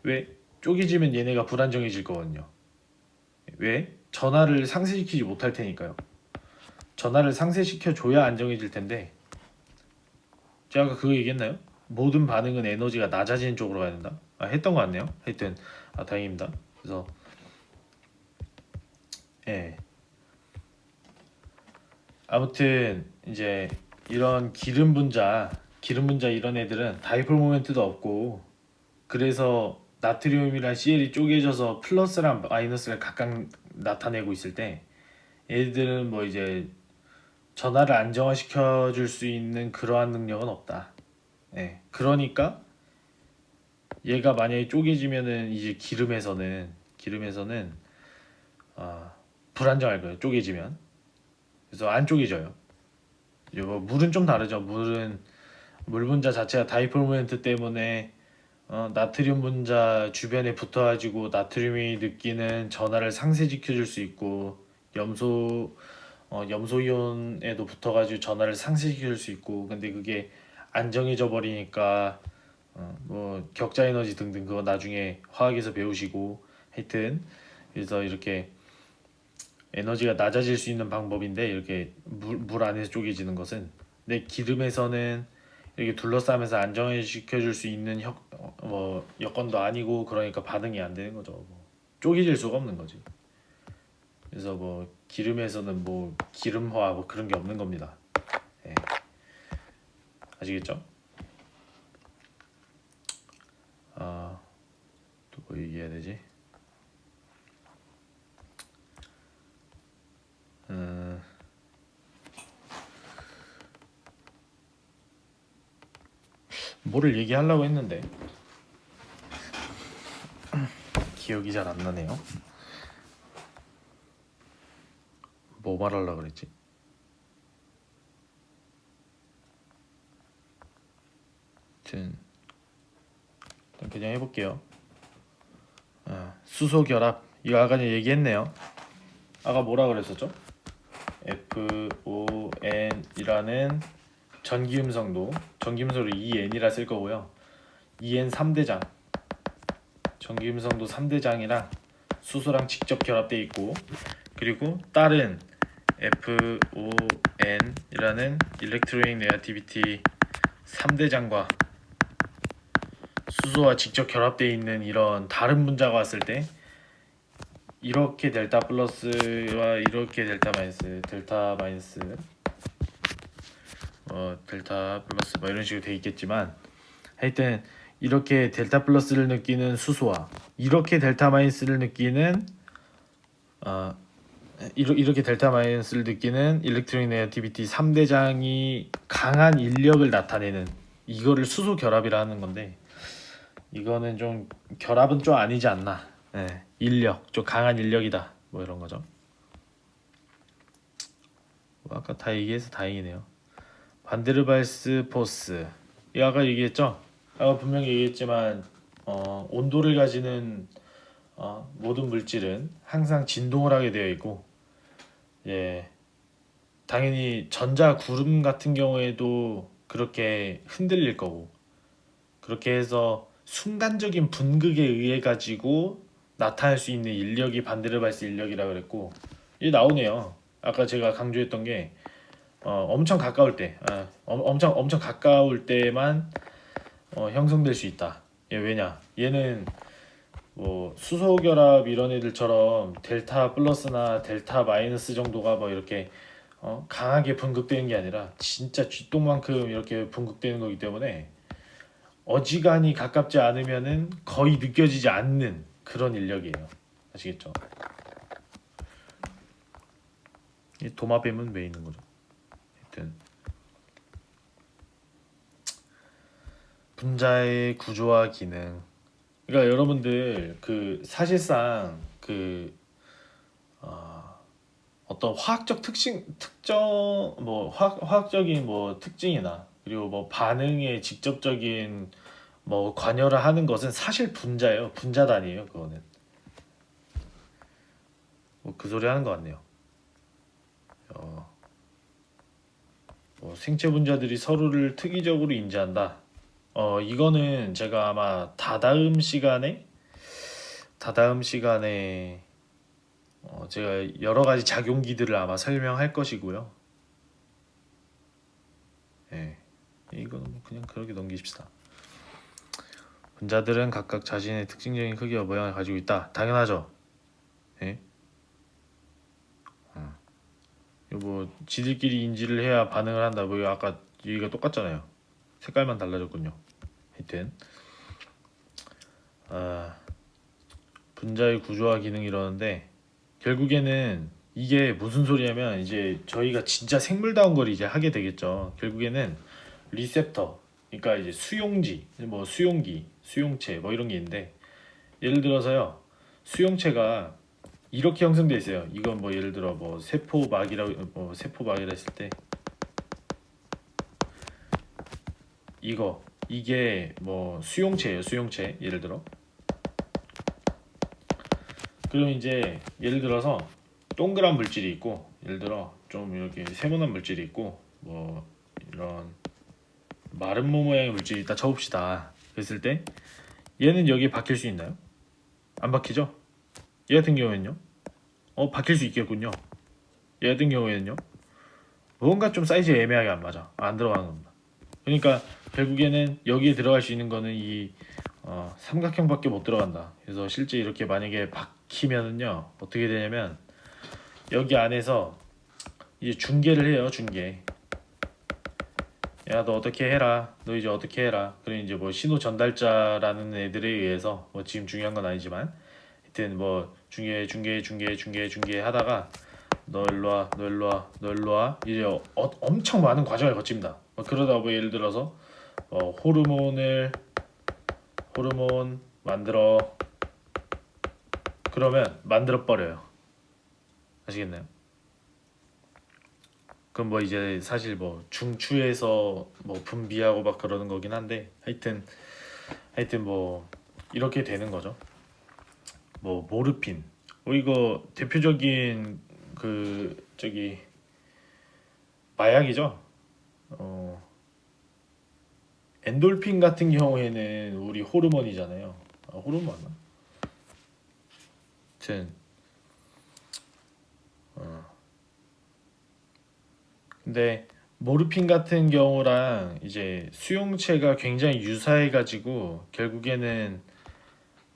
왜? 쪼개지면 얘네가 불안정해질 거거든요. 왜? 전하를 상쇄시키지 못할 테니까요. 전하를 상쇄시켜 줘야 안정해질 텐데, 제가 아까 그거 얘기했나요? 모든 반응은 에너지가 낮아지는 쪽으로 가야 된다. 했던 것 같네요. 하여튼 다행입니다. 그래서 예, 아무튼 이제 이런 기름 분자 이런 애들은 다이폴 모멘트도 없고, 그래서 나트륨이랑 CL이 쪼개져서 플러스랑 마이너스를 각각 나타내고 있을 때 얘들은 뭐 이제 전하를 안정화시켜 줄 수 있는 그러한 능력은 없다. 예. 그러니까 얘가 만약에 쪼개지면은 이제 기름에서는 불안정할 거예요. 쪼개지면. 그래서 안 쪼개져요. 뭐 물은 좀 다르죠. 물 분자 자체가 다이폴 모멘트 때문에 나트륨 분자 주변에 붙어가지고 나트륨이 느끼는 전하를 상쇄시켜 줄 수 있고, 염소 염소 이온에도 붙어가지고 전하를 상쇄시켜 줄 수 있고, 근데 그게 안정해져 버리니까 뭐 격자 에너지 등등 그거 나중에 화학에서 배우시고, 하여튼 그래서 이렇게 에너지가 낮아질 수 있는 방법인데, 이렇게 물 안에서 쪼개지는 것은. 근데 기름에서는 이렇게 둘러싸면서 안정시켜 줄 수 있는 여건도 아니고, 그러니까 반응이 안 되는 거죠. 뭐 쪼개질 수가 없는 거지. 그래서 뭐 기름에서는 뭐 기름화 뭐 그런 게 없는 겁니다. 예. 아시겠죠? 또 뭐 얘기해야 되지? 음, 뭐를 얘기하려고 했는데 기억이 잘 안 나네요. 뭐 말하려고 그랬지? 아무튼 그냥 해볼게요. 수소 결합 이거 아까 얘기했네요. 아까 뭐라 그랬었죠? FON이라는 전기음성도 전기음성으로 EN이라 쓸 거고요. EN 3대장 전기음성도 3대장이랑 수소랑 직접 결합되어 있고, 그리고 다른 FON이라는 일렉트로닉 네거티비티 3대장과 수소와 직접 결합되어 있는 이런 다른 분자가 왔을 때 이렇게 델타 플러스와 이렇게 델타 마이너스 델타 플러스 뭐 이런 식으로 돼 있겠지만, 하여튼 이렇게 델타 플러스를 느끼는 수소와 이렇게 델타 마이너스를 느끼는 이렇게 델타 마이너스를 느끼는 일렉트로닉 네거티비티 3대장이 강한 인력을 나타내는 이거를 수소 결합이라 하는 건데, 이거는 좀 결합은 좀 아니지 않나. 네, 인력 좀 강한 인력이다 뭐 이런 거죠. 뭐 아까 다 얘기해서 다행이네요. 반데르발스 포스, 이 아까 얘기했죠. 아까 분명히 얘기했지만 온도를 가지는 모든 물질은 항상 진동을 하게 되어 있고, 예, 당연히 전자 구름 같은 경우에도 그렇게 흔들릴 거고, 그렇게 해서 순간적인 분극에 의해 가지고 나타날 수 있는 인력이 반데르발스 인력이라 그랬고, 이게 나오네요. 아까 제가 강조했던 게 엄청 가까울 때, 엄청 가까울 때만 형성될 수 있다. 왜냐? 얘는 뭐 수소 결합 이런 애들처럼 델타 플러스나 델타 마이너스 정도가 뭐 이렇게 강하게 분극되는 게 아니라 진짜 쥐똥만큼 이렇게 분극되는 거기 때문에 어지간히 가깝지 않으면은 거의 느껴지지 않는 그런 인력이에요. 아시겠죠? 이 도마뱀은 왜 있는 거죠? 하여튼 분자의 구조와 기능. 그러니까 여러분들 그 사실상 그 어떤 화학적 특정 뭐 화학적인 뭐 특징이나 그리고 뭐 반응에 직접적인 뭐 관여를 하는 것은 사실 분자예요. 분자단이에요. 그거는 뭐 그 소리 하는 것 같네요. 뭐 생체 분자들이 서로를 특이적으로 인지한다. 이거는 제가 아마 다다음 시간에 제가 여러 가지 작용기들을 아마 설명할 것이고요. 예, 이거는 뭐 그냥 그렇게 넘기십시다. 분자들은 각각 자신의 특징적인 크기와 모양을 가지고 있다. 당연하죠. 예? 이거 뭐 지들끼리 인지를 해야 반응을 한다. 뭐 이거 아까 얘기가 똑같잖아요. 색깔만 달라졌군요. 하여튼 분자의 구조와 기능 이러는데, 결국에는 이게 무슨 소리냐면 이제 저희가 진짜 생물다운 걸 이제 하게 되겠죠. 결국에는 리셉터, 그러니까 이제 수용지, 뭐 수용기, 수용체 뭐 이런 게 있는데, 예를 들어서요, 수용체가 이렇게 형성돼 있어요. 이건 뭐 예를 들어 뭐 세포막이라 했을 때 이게 뭐 수용체예요. 수용체 예를 들어. 그럼 이제 예를 들어서 동그란 물질이 있고, 예를 들어 좀 이렇게 세모난 물질이 있고, 뭐 이런 마른 모 모양의 물질이 있다 쳐봅시다. 그랬을 때 얘는 여기에 박힐 수 있나요? 안 박히죠? 얘 같은 경우에는요? 박힐 수 있겠군요. 얘 같은 경우에는요? 뭔가 좀 사이즈 애매하게 안 맞아. 안 들어가는 겁니다. 그러니까 결국에는 여기에 들어갈 수 있는 거는 이 삼각형밖에 못 들어간다. 그래서 실제 이렇게 만약에 박히면은요, 어떻게 되냐면 여기 안에서 이제 중계를 해요. 중계. 야, 너 어떻게 해라. 너 이제 어떻게 해라. 그리고 이제 뭐 신호 전달자라는 애들에 의해서, 뭐 지금 중요한 건 아니지만 하여튼 뭐 중계 하다가 너 일로 와, 너 일로 와, 너 일로 와, 이제 엄청 많은 과정을 거칩니다. 그러다 뭐 예를 들어서 호르몬 만들어, 그러면 만들어 버려요. 아시겠나요? 그럼 뭐 이제 사실 뭐 중추에서 뭐 분비하고 막 그러는 거긴 한데, 하여튼 뭐 이렇게 되는 거죠. 뭐 뭐 이거 대표적인 그 저기 마약이죠. 어, 엔돌핀 같은 경우에는 우리 호르몬이잖아요. 아, 호르몬 맞나? 아무튼 근데 모르핀 같은 경우랑 이제 수용체가 굉장히 유사해가지고 결국에는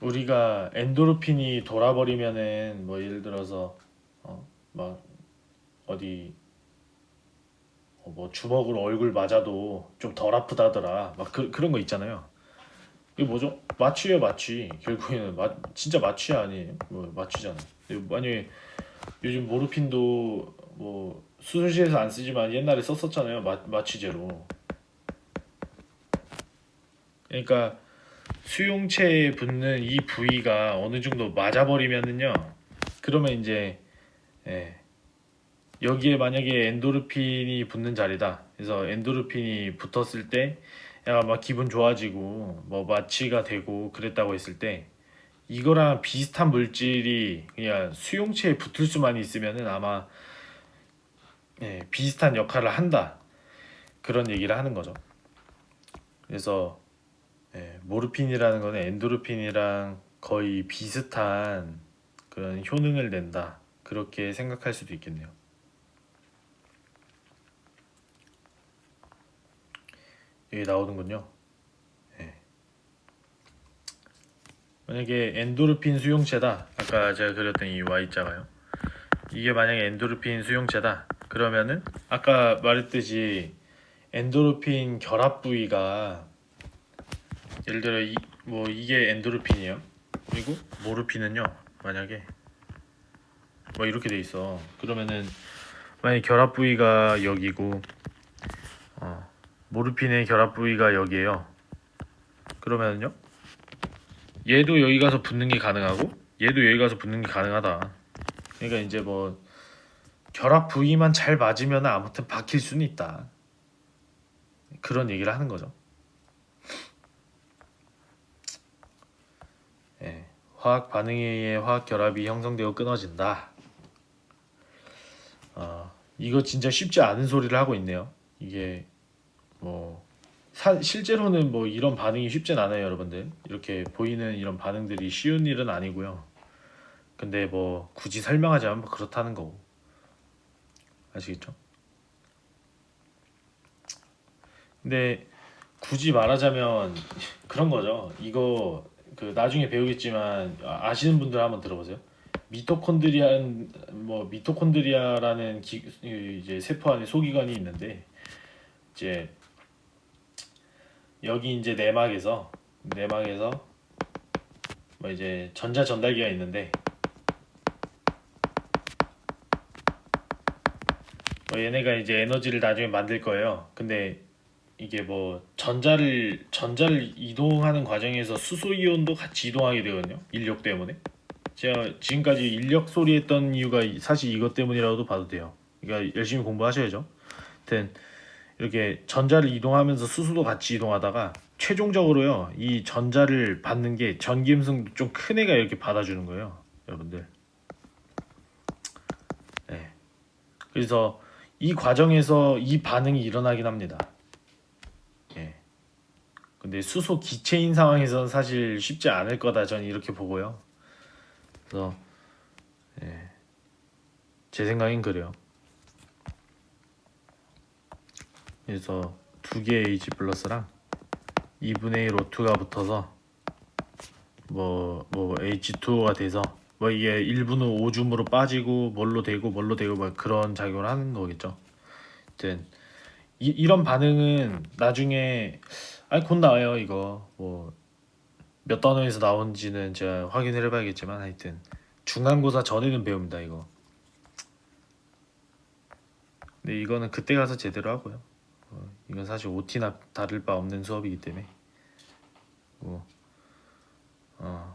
우리가 엔도르핀이 돌아버리면은 뭐 예를 들어서 막 어디 뭐 주먹으로 얼굴 맞아도 좀 덜 아프다더라 막 그런 거 있잖아요. 이게 뭐죠? 마취예요, 마취. 결국에는 진짜 마취 아니에요? 뭐 마취잖아. 만약에 요즘 모르핀도 뭐 수술실에서 안 쓰지만 옛날에 썼었잖아요. 마취제로. 그러니까 수용체에 붙는 이 부위가 어느 정도 맞아버리면은요. 그러면 이제 예, 여기에 만약에 엔도르핀이 붙는 자리다. 그래서 엔도르핀이 붙었을 때 약간 막 기분 좋아지고 뭐 마취가 되고 그랬다고 했을 때 이거랑 비슷한 물질이 그냥 수용체에 붙을 수만 있으면은 아마 비슷한 역할을 한다. 그런 얘기를 하는 거죠. 그래서 모르핀이라는 거는 엔도르핀이랑 거의 비슷한 그런 효능을 낸다. 그렇게 생각할 수도 있겠네요. 여기 나오는군요. 예. 만약에 엔도르핀 수용체다. 아까 제가 그렸던 이 Y자가요. 이게 만약에 엔도르핀 수용체다. 그러면은 아까 말했듯이 엔도르핀 결합 부위가 예를 들어 뭐 이게 엔도르핀이에요. 그리고 모르핀은요. 만약에 뭐 이렇게 돼 있어. 그러면은 만약에 결합 부위가 여기고 모르핀의 결합 부위가 여기에요. 그러면은요. 얘도 여기 가서 붙는 게 가능하고 얘도 여기 가서 붙는 게 가능하다. 그러니까 이제 뭐 결합 부위만 잘 맞으면 아무튼 박힐 수는 있다. 그런 얘기를 하는 거죠. 예. 화학 반응에 의해 화학 결합이 형성되고 끊어진다. 이거 진짜 쉽지 않은 소리를 하고 있네요. 이게 뭐 실제로는 뭐 이런 반응이 쉽진 않아요, 여러분들. 이렇게 보이는 이런 반응들이 쉬운 일은 아니고요. 근데 뭐 굳이 설명하자면 뭐 그렇다는 거고. 아시겠죠? 근데 굳이 말하자면 그런 거죠. 이거 그 나중에 배우겠지만 아시는 분들 한번 들어보세요. 미토콘드리아라는 이제 세포 안에 소기관이 있는데 이제 여기 이제 내막에서 뭐 이제 전자 전달기가 있는데 뭐 얘네가 이제 에너지를 나중에 만들 거예요. 근데 이게 뭐 전자를 이동하는 과정에서 수소 이온도 같이 이동하게 되거든요. 인력 때문에. 제가 지금까지 인력 소리 했던 이유가 사실 이것 때문이라고도 봐도 돼요. 그러니까 열심히 공부하셔야죠. 하여튼 이렇게 전자를 이동하면서 수소도 같이 이동하다가 최종적으로요. 이 전자를 받는 게 전기음성도 좀 큰 애가 이렇게 받아주는 거예요. 여러분들. 네. 그래서 이 과정에서 이 반응이 일어나긴 합니다. 예. 근데 수소 기체인 상황에서는 사실 쉽지 않을 거다. 저는 이렇게 보고요. 그래서 제 생각엔 그래요. 그래서 두 개의 H 플러스랑 2분의 1 O2가 붙어서 뭐 H2O가 돼서 뭐 이게 1분의 5줌으로 빠지고 뭘로 되고 뭐 그런 작용을 하는 거겠죠. 하여튼 이런 반응은 나중에 아니 곧 나와요. 이거 뭐 몇 단원에서 나온지는 제가 확인을 해봐야겠지만 하여튼 중간고사 전에는 배웁니다. 이거. 근데 이거는 그때 가서 제대로 하고요. 이건 사실 OT나 다를 바 없는 수업이기 때문에 뭐,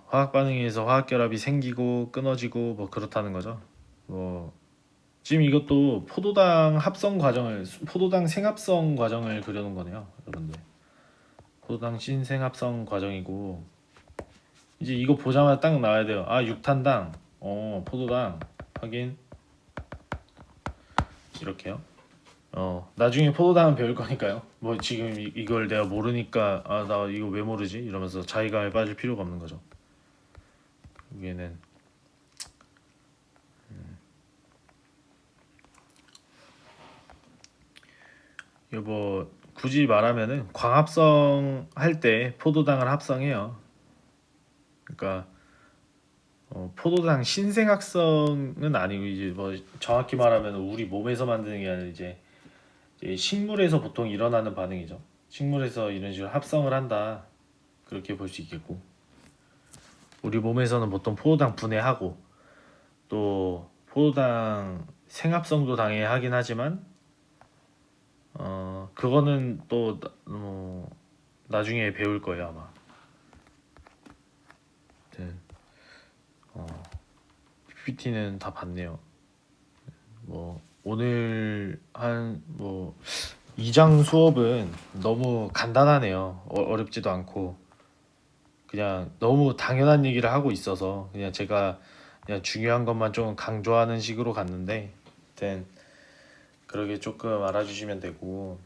화학 반응에서 화학 결합이 생기고 끊어지고 뭐 그렇다는 거죠. 뭐 지금 이것도 포도당 생합성 과정을 그려놓은 거네요, 여러분들. 포도당 신생합성 과정이고 이제 이거 보자마자 딱 나와야 돼요. 아, 6탄당 포도당 확인. 이렇게요. 나중에 포도당은 배울 거니까요. 뭐 지금 이걸 내가 모르니까 나 이거 왜 모르지? 이러면서 자의감에 빠질 필요가 없는 거죠. 여기에는 이거 굳이 말하면은 광합성 할 때 포도당을 합성해요. 그러니까 포도당 신생학성은 아니고 이제 뭐 정확히 말하면 우리 몸에서 만드는 게 아니라 이제 식물에서 보통 일어나는 반응이죠. 식물에서 이런 식으로 합성을 한다. 그렇게 볼 수 있겠고 우리 몸에서는 보통 포도당 분해하고 또 포도당 생합성도 당연히 하긴 하지만 그거는 또 나중에 배울 거예요 아마. 네. PPT는 다 봤네요. 뭐 오늘 한 뭐 2장 수업은 너무 간단하네요. 어렵지도 않고 그냥 너무 당연한 얘기를 하고 있어서 그냥 제가 그냥 중요한 것만 좀 강조하는 식으로 갔는데 아무튼 그러게 조금 알아주시면 되고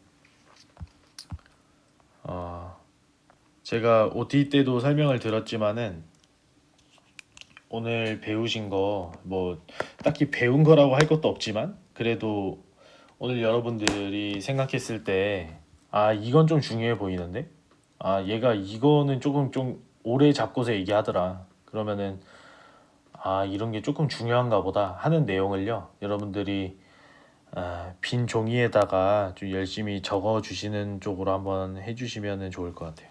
제가 OT 때도 설명을 드렸지만은 오늘 배우신 거 뭐 딱히 배운 거라고 할 것도 없지만 그래도 오늘 여러분들이 생각했을 때 이건 좀 중요해 보이는데 얘가 이거는 조금 좀 오래 잡고서 얘기하더라 그러면은 이런 게 조금 중요한가 보다 하는 내용을요 여러분들이 빈 종이에다가 좀 열심히 적어 주시는 쪽으로 한번 해주시면 좋을 것 같아요.